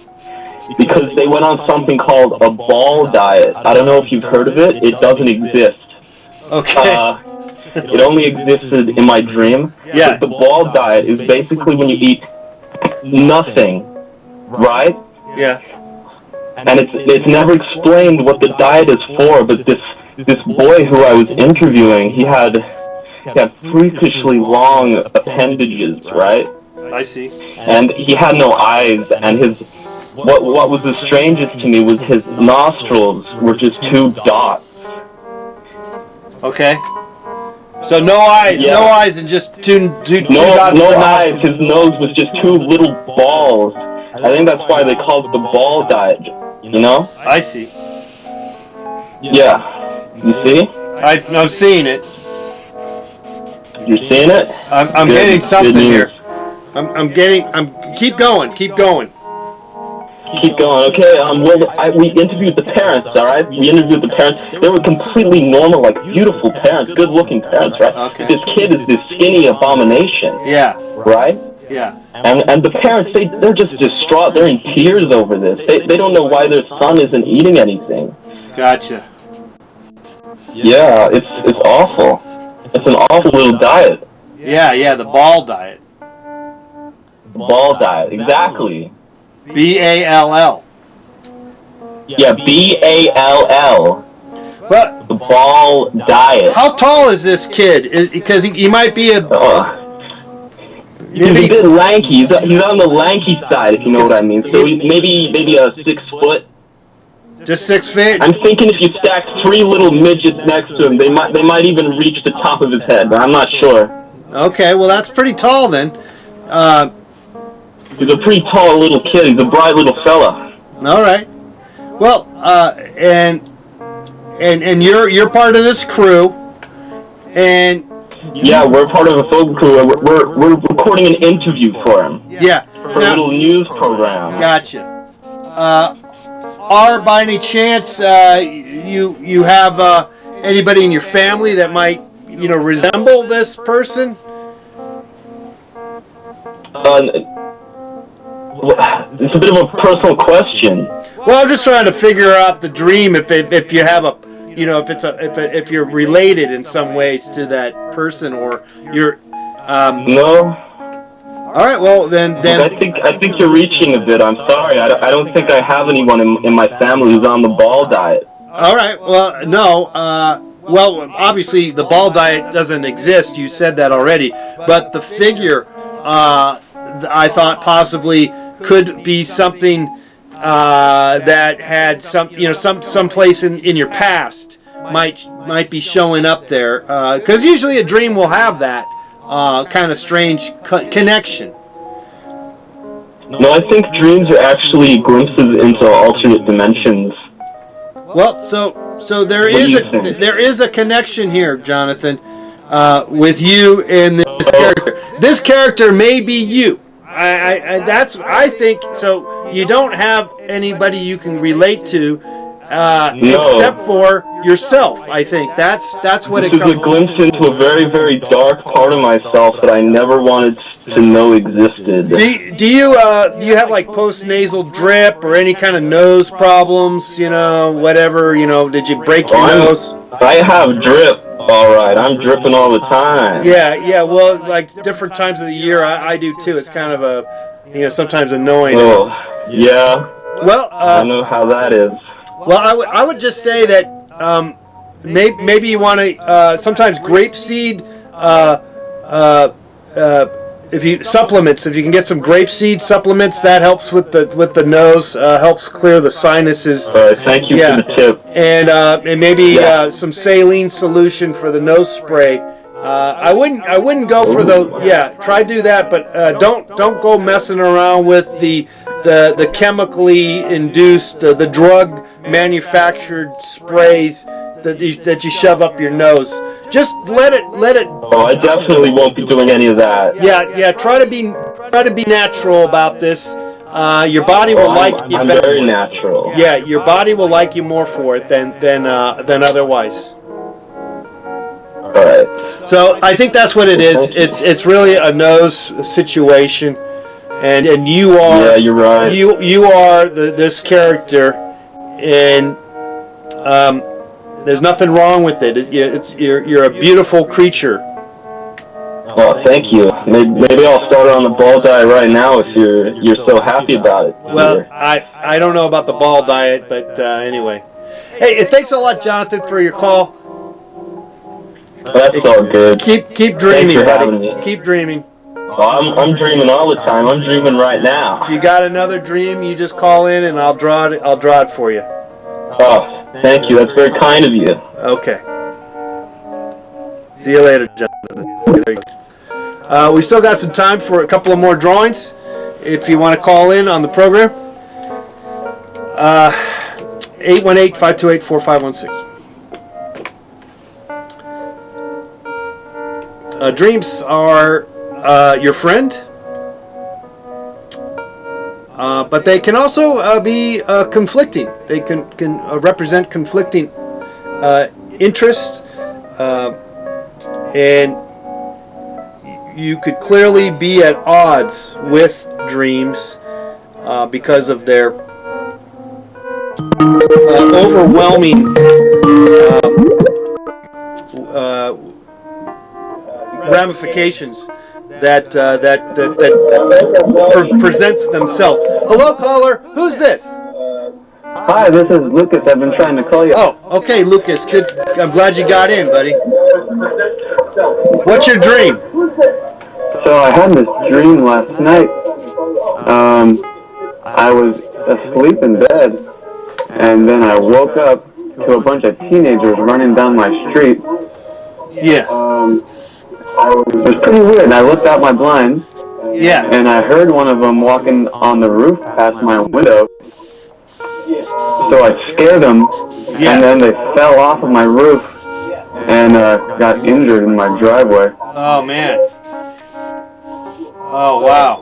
S3: because they went on something called a ball diet. I don't know if you've heard of it. It doesn't exist.
S1: Okay.
S3: It only existed in my dream.
S1: Yeah.
S3: But the ball diet is basically when you eat nothing, right?
S1: Yeah.
S3: And it's never explained what the diet is for, but this boy who I was interviewing, he had freakishly long appendages, right?
S1: I see.
S3: And he had no eyes, and what was the strangest to me was his nostrils were just two dots.
S1: Okay. So no eyes,
S3: Yeah.
S1: no eyes, and just two dots
S3: No
S1: for
S3: eyes.
S1: nostrils.
S3: His nose was just two little balls. I think that's why they call it the ball diet. You know?
S1: I see.
S3: Yeah. You see?
S1: I'm seeing it.
S3: You're seeing it?
S1: I'm
S3: Good-
S1: getting
S3: good
S1: something
S3: news.
S1: here. Keep going.
S3: Keep going. Okay. We interviewed the parents. All right. We interviewed the parents. They were completely normal, like beautiful parents, good-looking parents, right?
S1: Okay.
S3: This kid is this skinny abomination,
S1: Yeah.
S3: right?
S1: Yeah.
S3: And the parents, they're just distraught. They're in tears over this. They don't know why their son isn't eating anything.
S1: Gotcha.
S3: Yeah, it's awful. It's an awful little diet.
S1: Yeah, the ball diet.
S3: The ball diet, exactly.
S1: BALL.
S3: Yeah, BALL.
S1: But
S3: The ball diet.
S1: how tall is this kid? Because he might be a
S3: He's a bit lanky. He's on the lanky side, if you know what I mean. So maybe a 6 foot.
S1: just 6 feet.
S3: I'm thinking if you stack 3 little midgets next to him, they might even reach the top of his head, but I'm not sure.
S1: Okay, well that's pretty tall then.
S3: He's a pretty tall little kid. He's a bright little fella.
S1: All right. Well, and you're part of this crew, and
S3: Yeah, we're part of a film crew. We're recording an interview for him
S1: yeah.
S3: for a little news program.
S1: Gotcha. Are by any chance you have anybody in your family that might resemble this person?
S3: It's a bit of a personal question.
S1: Well, I'm just trying to figure out the dream if you have a if you're related in some ways to that person, or you're
S3: No,
S1: all right. Well then
S3: I think you're reaching a bit. I'm sorry. I don't think I have anyone in my family who's on the ball diet.
S1: all right. Well, no. Well, obviously the ball diet doesn't exist. You said that already. But the figure, I thought possibly could be something that had some place in your past might be showing up there. Because usually a dream will have that kind of strange connection.
S3: No, I think dreams are actually glimpses into alternate dimensions.
S1: Well, so there
S3: What do
S1: is
S3: you think?
S1: there is a connection here, Jonathan, with you and this character. This character may be you. I think so. You don't have anybody you can relate to, except for yourself. I think that's what
S3: This
S1: it
S3: is a
S1: comes.
S3: glimpse into a very, very dark part of myself that I never wanted to know existed.
S1: Do you have like post-nasal drip or any kind of nose problems? Whatever. Did you break your nose?
S3: I have drip. All right, I'm dripping all the time.
S1: Yeah. Well, like different times of the year, I do too. It's kind of sometimes annoying.
S3: Oh, yeah.
S1: Well,
S3: I know how that is.
S1: Well, I would just say that maybe you want to sometimes grapeseed. If you can get some grapeseed supplements, that helps with the nose, helps clear the sinuses.
S3: Thank you for the tip.
S1: And maybe some saline solution for the nose spray. I wouldn't go for the try do that, but don't go messing around with the chemically induced the drug manufactured sprays that you shove up your nose. Just let it.
S3: Oh, I definitely won't be doing any of that.
S1: Yeah. Try to be natural about this. Your body will like you
S3: I'm
S1: better.
S3: very natural.
S1: Yeah, your body will like you more for it than otherwise.
S3: All right.
S1: So I think that's what it is. It's really a nose situation, and you are.
S3: Yeah, you're right.
S1: You are this character, and there's nothing wrong with it. You're a beautiful creature.
S3: Well, thank you. Maybe I'll start on the ball diet right now if you're so happy about it.
S1: Well, I don't know about the ball diet, but anyway. Hey, thanks a lot, Jonathan, for your call.
S3: That's all good.
S1: Keep dreaming,
S3: Thanks for having
S1: buddy.
S3: me.
S1: Keep dreaming.
S3: Well, I'm dreaming all the time. I'm dreaming right now.
S1: If you got another dream, you just call in and I'll draw it for you.
S3: Oh, thank you. That's very kind of you.
S1: Okay. See you later, Jonathan. We still got some time for a couple of more drawings. If you want to call in on the program, 818-528-4516. Dreams are your friend, but they can also be conflicting. They can represent conflicting interest, and you could clearly be at odds with dreams because of their overwhelming ramifications that presents themselves. Hello, caller. Who's this?
S2: Hi, this is Lucas. I've been trying to call you.
S1: Oh, okay, Lucas. Good. I'm glad you got in, buddy. What's your dream?
S2: So I had this dream last night. I was asleep in bed, and then I woke up to a bunch of teenagers running down my street.
S1: Yeah.
S2: It was pretty weird. I looked out my blinds,
S1: Yeah.
S2: and I heard one of them walking on the roof past my window. So I scared them,
S1: Yeah.
S2: and then they fell off of my roof and got injured in my driveway.
S1: Oh man. Oh wow.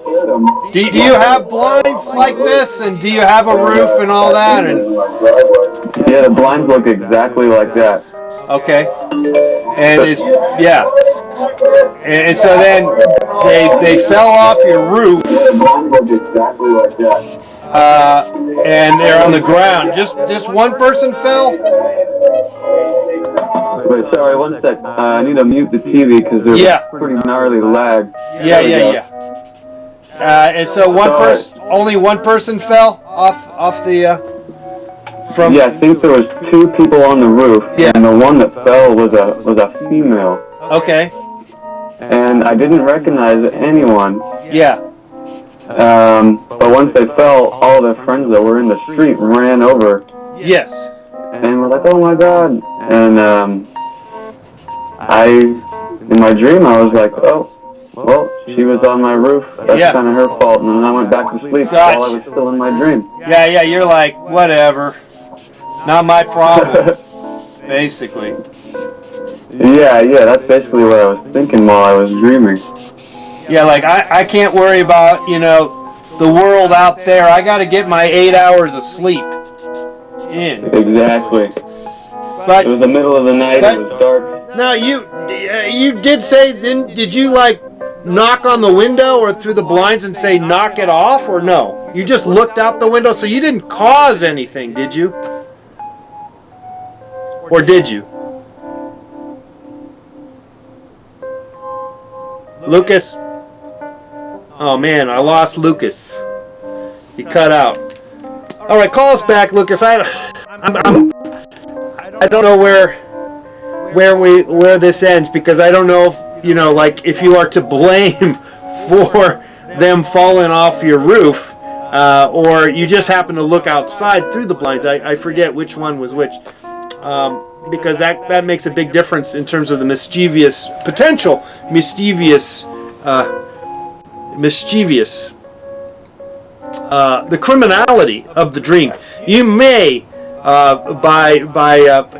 S1: Do you have blinds like this, and do you have a roof and all that? And
S2: Yeah, the blinds look exactly like that.
S1: okay. And and so then they fell off your roof, and they're on the ground. Just one person fell.
S2: Wait, sorry, one sec. I need to mute the TV because there's
S1: Yeah.
S2: a pretty gnarly lag.
S1: Yeah. And so only one person fell off the from.
S2: Yeah, I think there was two people on the roof,
S1: Yeah.
S2: and the one that fell was a female.
S1: Okay.
S2: And I didn't recognize anyone.
S1: Yeah.
S2: But once they fell, all their friends that were in the street ran over
S1: Yes.
S2: and were like, "Oh my God!" And in my dream, I was like, "Oh, well, she was on my roof. That's
S1: Yeah.
S2: kind of her fault." And then I went back to sleep
S1: Gotcha.
S2: while I was still in my dream.
S1: Yeah. You're like, whatever. Not my problem. Basically.
S2: Yeah, that's basically what I was thinking while I was dreaming.
S1: Yeah, like I can't worry about, the world out there. I got to get my 8 hours of sleep in.
S2: Exactly.
S1: But
S2: It was the middle of the night.
S1: But-
S2: It was dark.
S1: now you did say, did you like knock on the window or through the blinds and say knock it off, or no? You just looked out the window, so you didn't cause anything, did you? Or did you? Lucas? Oh man, I lost Lucas. He cut out. All right, call us back, Lucas. I'm I don't know where this ends, because I don't know if, like, if you are to blame for them falling off your roof, or you just happen to look outside through the blinds. I forget which one was which, because that makes a big difference in terms of the mischievous the criminality of the dream. You may,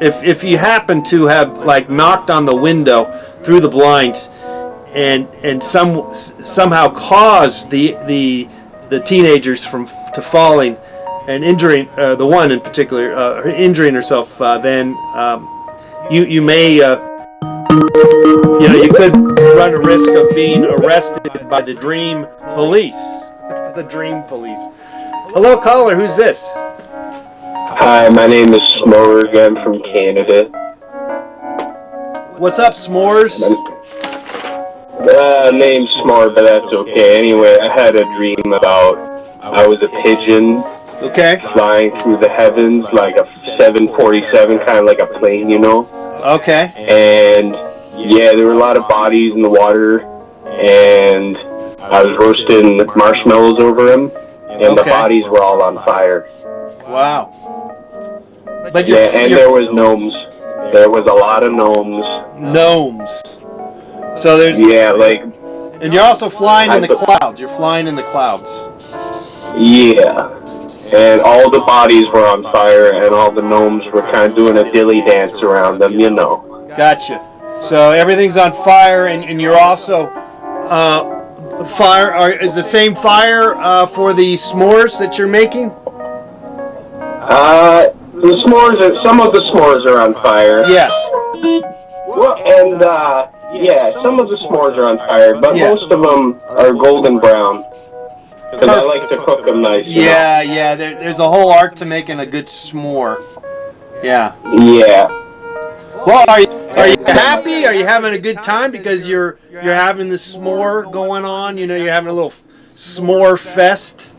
S1: if you happen to have like knocked on the window through the blinds, and somehow caused the teenagers to falling and injuring the one in particular, injuring herself, then you may you could run a risk of being arrested by the dream police. The dream police. Hello, caller. Who's this?
S5: Hi, my name is S'mores. I'm from Canada.
S1: What's up, S'mores?
S5: Name's S'more, but that's okay. Anyway, I had a dream about I was a pigeon
S1: Okay.
S5: flying through the heavens like a 747, kind of like a plane,
S1: Okay.
S5: And yeah, there were a lot of bodies in the water, and I was roasting marshmallows over them, and the
S1: Okay.
S5: bodies were all on fire.
S1: Wow. But
S5: Yeah, and there was gnomes. There was a lot of gnomes.
S1: gnomes. So there's,
S5: Yeah, like,
S1: and you're also flying in the clouds. You're flying in the clouds.
S5: yeah. And all the bodies were on fire, and all the gnomes were kind of doing a dilly dance around them,
S1: Gotcha. So everything's on fire, and you're also fire. Is the same fire for the s'mores that you're making?
S5: The s'mores, some of the s'mores are on fire.
S1: Yeah.
S5: Well, and, yeah, some of the s'mores are on fire, but
S1: Yeah.
S5: most of them are golden brown. Because I like to cook them nice.
S1: Yeah. There's a whole art to making a good s'more. Yeah.
S5: Yeah.
S1: Well, are you happy? Are you having a good time because you're having this s'more going on? You're having a little s'more fest.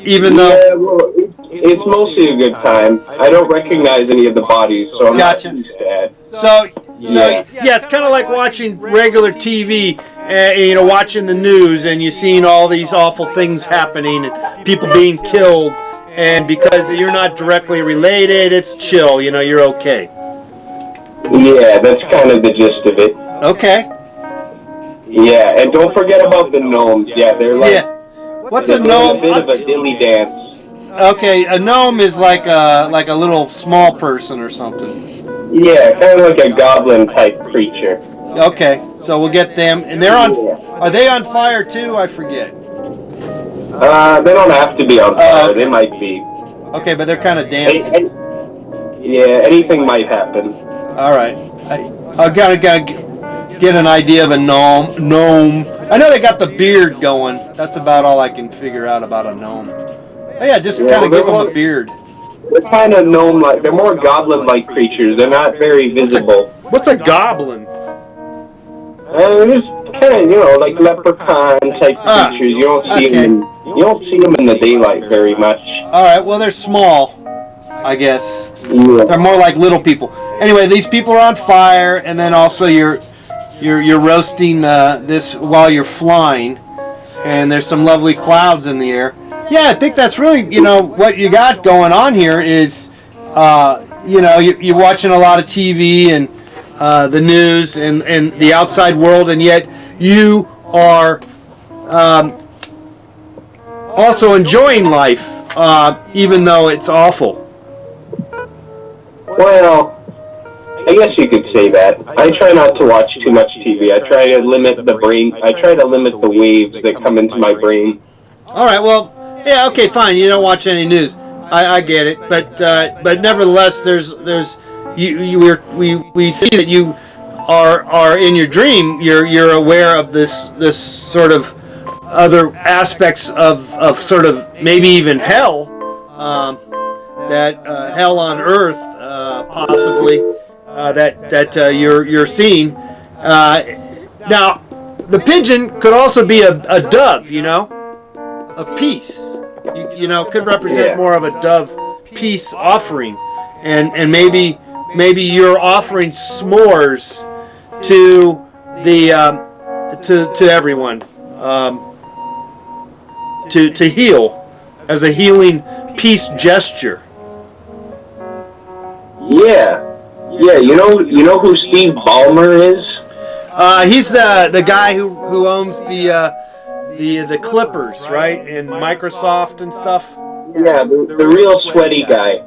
S1: Even though.
S5: Yeah, well, it's mostly a good time. I don't recognize any of the bodies, so I'm
S1: Gotcha.
S5: not too sad.
S1: So
S5: Yeah.
S1: it's kind of like watching regular TV, watching the news, and you're seeing all these awful things happening, and people being killed, and because you're not directly related, it's chill. You're okay.
S5: Yeah, that's kind of the gist of it.
S1: Okay.
S5: Yeah, and don't forget about the gnomes. Yeah, they're like
S1: Yeah. What's a
S5: they're doing
S1: gnome?
S5: a bit of a dilly dance.
S1: Okay, a gnome is like a little small person or something.
S5: Yeah, kind of like a goblin type creature.
S1: Okay, so we'll get them, and are they on fire too? I forget.
S5: They don't have to be on fire.
S1: okay.
S5: They might be.
S1: Okay, but they're kind of dancing.
S5: Yeah, anything might happen.
S1: All right, I gotta get an idea of a gnome. I know they got the beard going. That's about all I can figure out about a gnome. Oh, yeah, just kind of give them a beard.
S5: They're kind of gnome-like. They're more goblin-like creatures. They're not very visible.
S1: What's a goblin?
S5: They're just kind of, like leprechaun type creatures. You don't see
S1: okay.
S5: them. You don't see them in the daylight very much.
S1: All right, well they're small, I guess.
S5: Yeah.
S1: They're more like little people. Anyway, these people are on fire, and then also you're roasting this while you're flying, and there's some lovely clouds in the air. Yeah, I think that's really, what you got going on here is, you're watching a lot of TV and the news and the outside world, and yet you are also enjoying life, even though it's awful.
S5: Well, I guess you could say that. I try not to watch too much TV. I try to limit the waves that come into my brain.
S1: All right, well, yeah, okay, fine. You don't watch any news. I get it, but nevertheless, we see that you are in your dream. You're aware of this sort of other aspects of sort of maybe even hell, that hell on earth, possibly, that you're seeing. Now, the pigeon could also be a dove, of peace. Could represent more of a dove peace offering, and maybe you're offering s'mores to the to everyone, to heal, as a healing peace gesture.
S5: Yeah. You know who Steve Ballmer is?
S1: He's the guy who owns the Clippers, right? And Microsoft and stuff.
S5: Yeah, the real sweaty guy.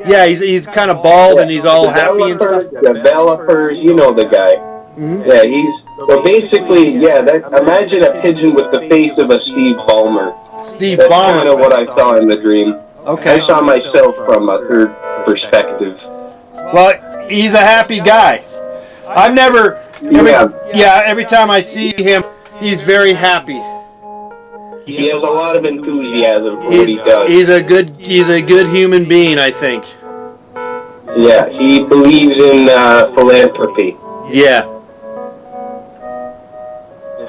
S1: Yeah, he's kind of bald and he's all happy and stuff.
S5: Developers, you know the guy.
S1: Mm-hmm.
S5: Yeah, so basically, imagine a pigeon with the face of a Steve Ballmer.
S1: Steve
S5: That's
S1: Ballmer.
S5: kind of what I saw in the dream.
S1: Okay.
S5: I saw myself from a third perspective.
S1: Well, he's a happy guy. I've never. Every time I see him, he's very happy.
S5: He has a lot of enthusiasm for what he does.
S1: He's a good human being, I think.
S5: Yeah, he believes in philanthropy.
S1: Yeah.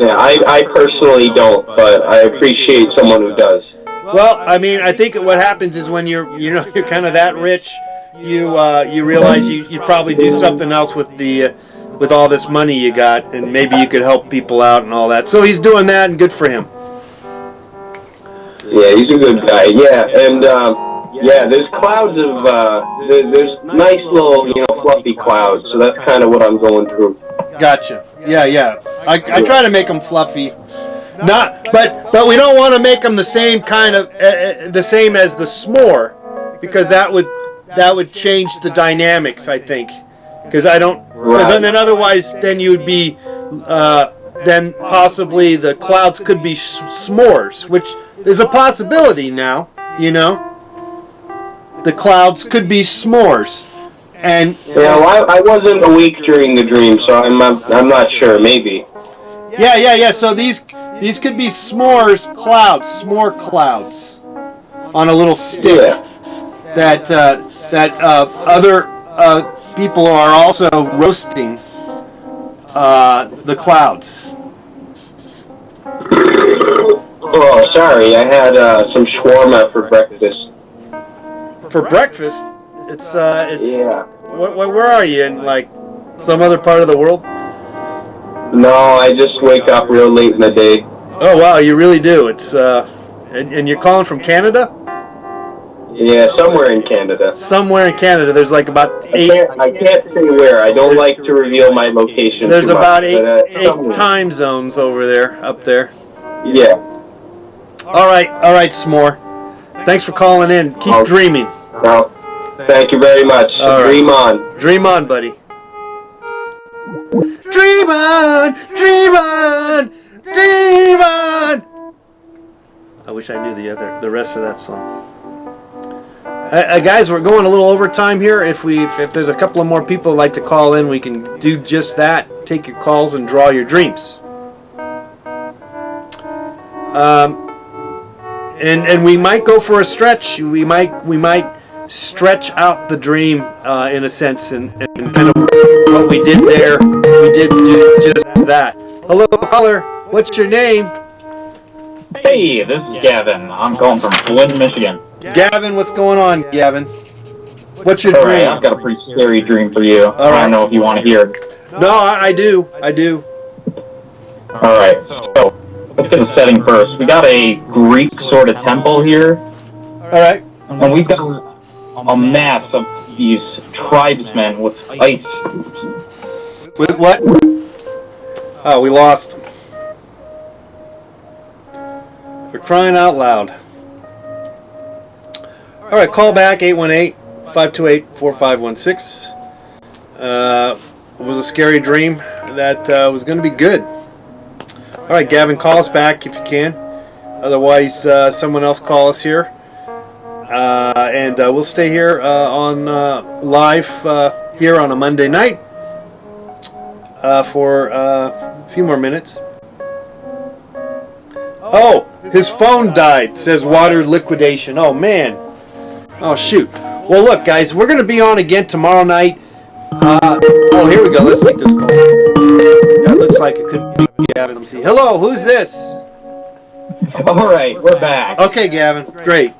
S5: Yeah, I personally don't, but I appreciate someone who does.
S1: Well, I mean, I think what happens is when you're kind of that rich, you realize you probably do something else with all this money you got, and maybe you could help people out and all that. So he's doing that, and good for him.
S5: Yeah, he's a good guy. Yeah, and there's clouds of there's nice little fluffy clouds. So that's kind of what I'm going through.
S1: Gotcha. Yeah. I try to make them fluffy. But we don't want to make them the same kind of the same as the s'more, because that would change the dynamics, I think. Because then otherwise then you'd be then possibly the clouds could be s'mores, which is a possibility now. The clouds could be s'mores. And
S5: I wasn't awake during the dream, so I'm not sure. Maybe.
S1: Yeah. So these could be s'more clouds on a little stick that other people are also roasting the clouds.
S5: Oh, sorry. I had some shawarma for breakfast.
S1: For breakfast? It's
S5: Yeah.
S1: Where are you, in like some other part of the world?
S5: No, I just wake up real late in the day.
S1: Oh wow, you really do. It's and you're calling from Canada?
S5: Yeah, somewhere in Canada.
S1: Somewhere in Canada. There's like about
S5: I can't say where. I don't like to reveal my location.
S1: There's
S5: too
S1: about
S5: much,
S1: eight time zones up there.
S5: Yeah.
S1: All right, s'more. Thanks for calling in. Keep dreaming.
S5: Well, thank you very much.
S1: All right.
S5: Dream on.
S1: Dream on, buddy. Dream on, dream on, dream on. I wish I knew the rest of that song. Guys, we're going a little over time here. If there's a couple of more people who'd like to call in, we can do just that. Take your calls and draw your dreams. And we might go for a stretch. We might stretch out the dream in a sense, and kind of what we did there. We did just that. Hello, caller. What's your name?
S6: Hey, this is Gavin. I'm calling from Flint, Michigan.
S1: Gavin, what's going on, Gavin? What's your
S6: All right,
S1: dream?
S6: I've got a pretty scary dream for you.
S1: All
S6: I
S1: right.
S6: don't know if you want to hear it.
S1: No, I do.
S6: All right, so let's get the setting first. We got a Greek sort of temple here,
S1: All right.
S6: and we've got a mass of these tribesmen with ice.
S1: With what? Oh, we lost them. We're crying out loud. All right, call back 818-528-4516. It was a scary dream that was going to be good. All right, Gavin, call us back if you can. Otherwise, someone else call us here. And we'll stay here on live here on a Monday night for a few more minutes. Oh, his phone died, says water liquidation. Oh, man. Oh, shoot. Well, look, guys, we're going to be on again tomorrow night. Oh, here we go. Let's take this call. That looks like it could be Gavin. Let me see. Hello, who's this?
S6: All right, we're back.
S1: Okay, Gavin. Great.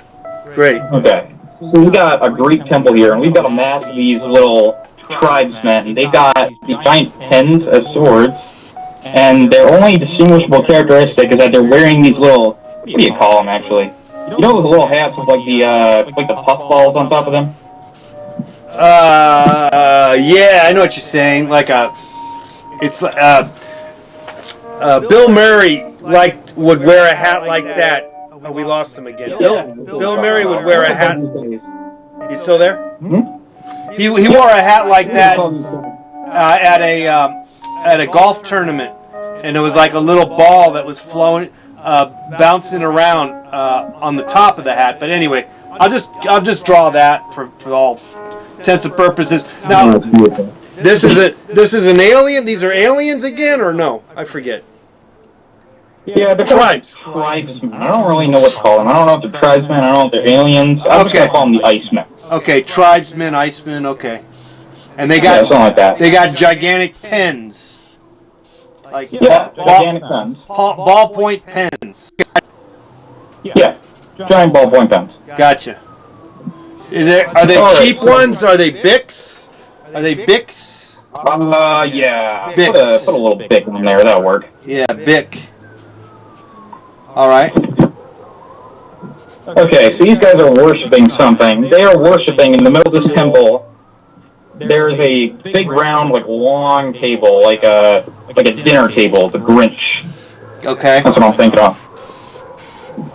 S6: Okay. So we got a Greek temple here, and we've got a mass of these little tribesmen. They got these giant pens as swords, and their only distinguishable characteristic is that they're wearing these little, what do you call them actually? You know those little hats with like the puffballs on top of them?
S1: Yeah, I know what you're saying. Like it's Bill Murray would wear a hat like that. Oh, we lost him again. Bill Murray would wear a hat. He's still there?
S6: Hmm?
S1: He wore a hat like that at a golf tournament, and it was like a little ball that was flowing, bouncing around on the top of the hat. But anyway, I'll just draw that for all intents and purposes. Now, this is an alien. These are aliens again, or no? I forget.
S6: Yeah, they're
S1: Tribes.
S6: Tribesmen. I don't really know what to call them. I don't know if they're tribesmen. I don't know if they're aliens. I'm just gonna call them the Icemen.
S1: Okay, tribesmen, icemen. Okay, and they
S6: Yeah,
S1: got
S6: something like that.
S1: they got gigantic pens, like
S6: Yeah, gigantic pens.
S1: ballpoint pens.
S6: Yeah, giant ballpoint pens.
S1: Gotcha. Are they
S6: All
S1: cheap
S6: right.
S1: ones? Are they Bics? Are they Bics?
S6: Yeah.
S1: Bic.
S6: Put a little Bic in there. That'll work.
S1: Yeah, Bic. All right.
S6: Okay, so these guys are worshiping something. They are worshiping in the middle of this temple. There's a big round, like long table, like a dinner table, the Grinch.
S1: Okay.
S6: That's what I'm thinking of.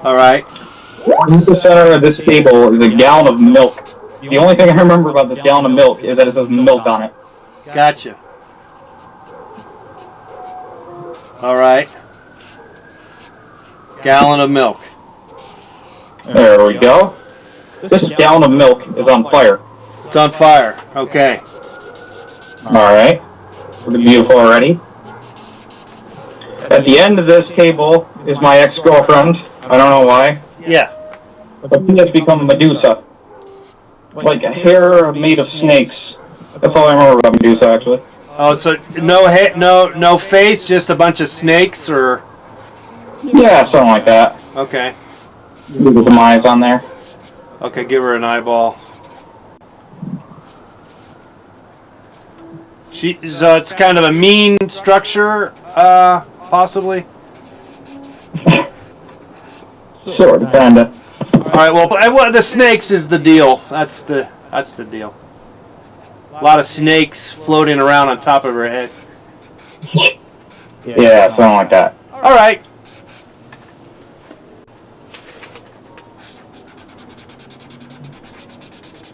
S1: All right.
S6: In the center of this table is a gallon of milk. The only thing I remember about this gallon of milk is that it says milk on it.
S1: Gotcha. All right. Gallon of milk.
S6: There we go. This gallon of milk is on fire.
S1: It's on fire. Okay.
S6: Alright. Pretty beautiful already. At the end of this table is my ex-girlfriend. I don't know why.
S1: Yeah.
S6: But she has become Medusa. Like a hair made of snakes. That's all I remember about Medusa, actually.
S1: Oh, so no head, no face, just a bunch of snakes, or
S6: Yeah, something like that.
S1: okay.
S6: With some eyes on there.
S1: Okay, give her an eyeball. So it's kind of a mean structure, possibly.
S6: Sort of, kinda.
S1: All right. Well, the snakes is the deal. That's the deal. A lot of snakes floating around on top of her head.
S6: Yeah, something like that.
S1: All right.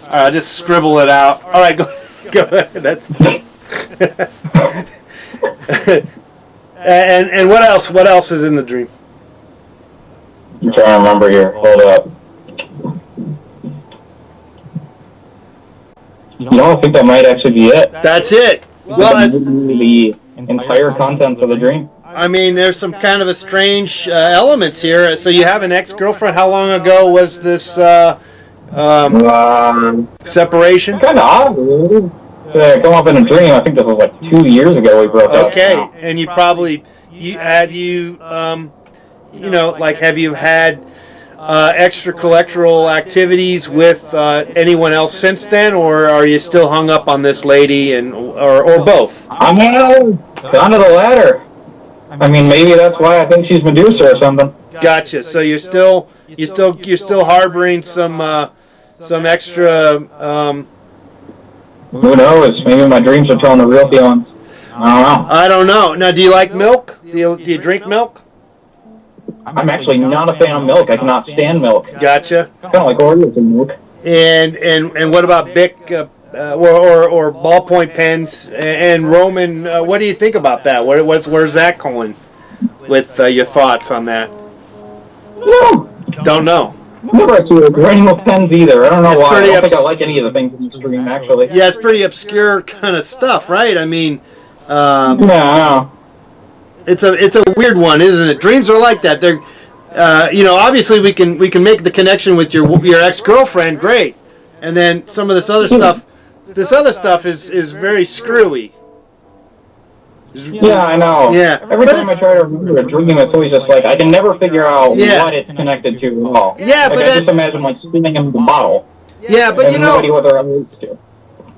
S1: All right. I'll just scribble it out. All right. Go ahead. That's. and what else? What else is in the dream?
S6: I'm trying to remember here. Hold up. You know, I think that might actually be it.
S1: That's it. Well, it's,
S6: The entire contents of the dream.
S1: I mean, there's some kind of a strange elements here. So you have an ex-girlfriend. How long ago was this separation?
S6: Kind of odd. Come up in a dream. I think this was like 2 years ago we broke up.
S1: Okay, and you probably have you had extracurricular activities with anyone else since then, or are you still hung up on this lady, or both?
S6: I mean, kind of the latter. I mean, maybe that's why I think she's Medusa or something.
S1: Gotcha. So you're still harboring some extra.
S6: Who knows? Maybe my dreams are telling the real feelings. I don't know.
S1: I don't know. Now, do you like milk? Do you drink milk?
S6: I'm actually not a fan of milk. I cannot stand milk.
S1: Gotcha.
S6: Kind of like Oreos and milk.
S1: And what about Bic or ballpoint pens and Roman? What do you think about that? Where's that going with your thoughts on that?
S6: No,
S1: Don't know.
S6: never actually granule pens either. I don't know
S1: It's
S6: why. I
S1: pretty
S6: don't think I
S1: obs-
S6: like any of the things in this dream, actually.
S1: Yeah, it's pretty obscure kind of stuff, right? I mean,
S6: No.
S1: it's a weird one, isn't it? Dreams are like that. They're, obviously we can make the connection with your ex-girlfriend, great, and then some of this other stuff. This other stuff is very screwy.
S6: Yeah, I know.
S1: Yeah.
S6: Every
S1: But
S6: time I
S1: it's-
S6: try to remember a dream, it's always just like, I can never figure out
S1: Yeah.
S6: what it's connected to at all.
S1: Yeah,
S6: like,
S1: but
S6: I just imagine, like, spinning in the bottle.
S1: Yeah, but you
S6: and nobody
S1: know,
S6: what they're used to.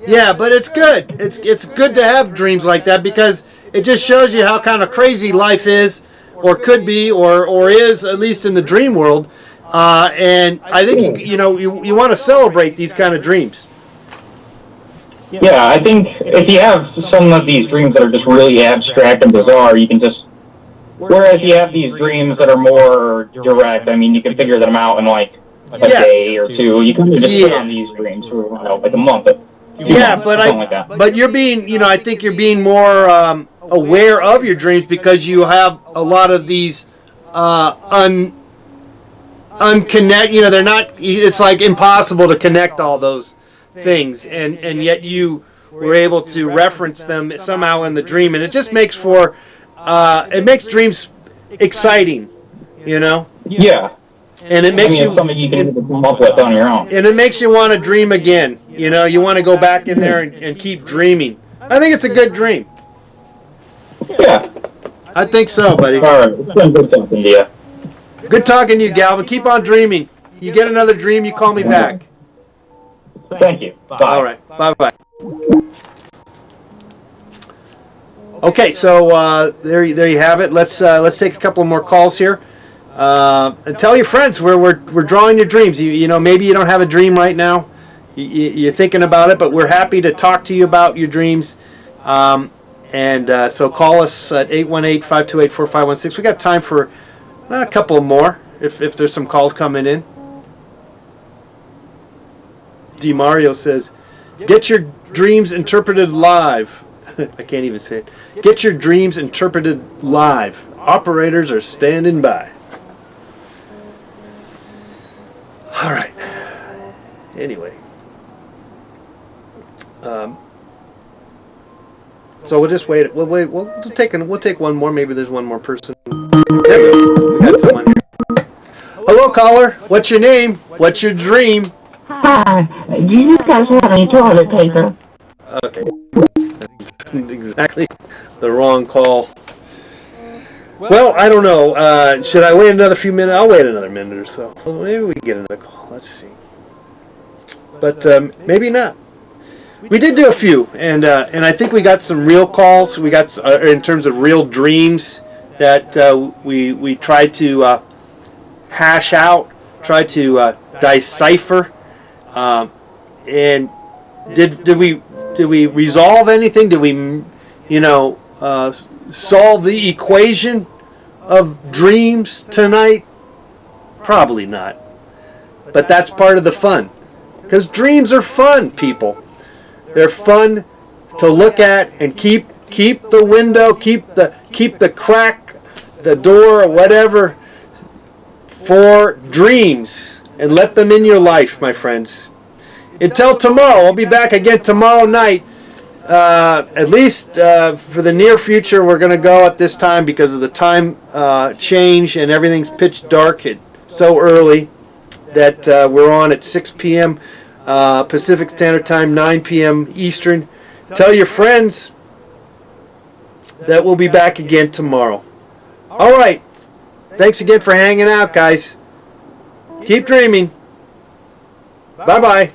S1: yeah, but it's good. It's good to have dreams like that because it just shows you how kind of crazy life is, or could be, or is, at least in the dream world. And I think you want to celebrate these kind of dreams.
S6: Yeah, I think if you have some of these dreams that are just really abstract and bizarre, you can just. Whereas you have these dreams that are more direct, I mean, you can figure them out in like a day or two. You can just put on these dreams for like a month.
S1: Yeah, but
S6: something like that.
S1: but you're being, I think you're being more aware of your dreams because you have a lot of these unconnect. They're not. It's like impossible to connect all those things, and yet you were able to reference them somehow in the dream, and it just makes for it makes dreams exciting,
S6: Yeah.
S1: and it makes
S6: it's something you can come up with on your own.
S1: and it makes you want to dream again. You want to go back in there and keep dreaming. I think it's a good dream.
S6: Yeah.
S1: I think so, buddy.
S6: All right. It's been good talking to you.
S1: Good talking to you, Galvin. Keep on dreaming. You get another dream, you call me back.
S6: Thank you. Bye.
S1: All right. Bye-bye. Okay, so there you have it. Let's take a couple more calls here. And tell your friends we're drawing your dreams. Maybe you don't have a dream right now. You're thinking about it, but we're happy to talk to you about your dreams. So call us at 818-528-4516. We got time for a couple more if there's some calls coming in. DeMario says, "Get your dreams interpreted live." I can't even say it. Get your dreams interpreted live. Operators are standing by. All right. Anyway. So we'll just wait. We'll wait. We'll take one more. Maybe there's one more person. There we go. We got someone here. Hello, caller. What's your name? What's your dream?
S7: Hi. Do you guys have any toilet paper?
S1: Okay. Exactly the wrong call. Well, I don't know. Should I wait another few minutes? I'll wait another minute or so. Well, maybe we can get another call. Let's see. But maybe not. We did do a few, and I think we got some real calls. We got in terms of real dreams that we tried to hash out, try to decipher. And did we resolve anything? Did we, solve the equation of dreams tonight? Probably not. But that's part of the fun, because dreams are fun, people. They're fun to look at and keep the window, keep the crack, the door, or whatever, for dreams, and let them in your life, my friends. Until tomorrow, I'll be back again tomorrow night. At least for the near future, we're going to go at this time because of the time change and everything's pitch dark. It's so early that we're on at 6 p.m. Pacific Standard Time, 9 p.m. Eastern. Tell your friends that we'll be back again tomorrow. All right. Thanks again for hanging out, guys. Keep dreaming. Bye-bye.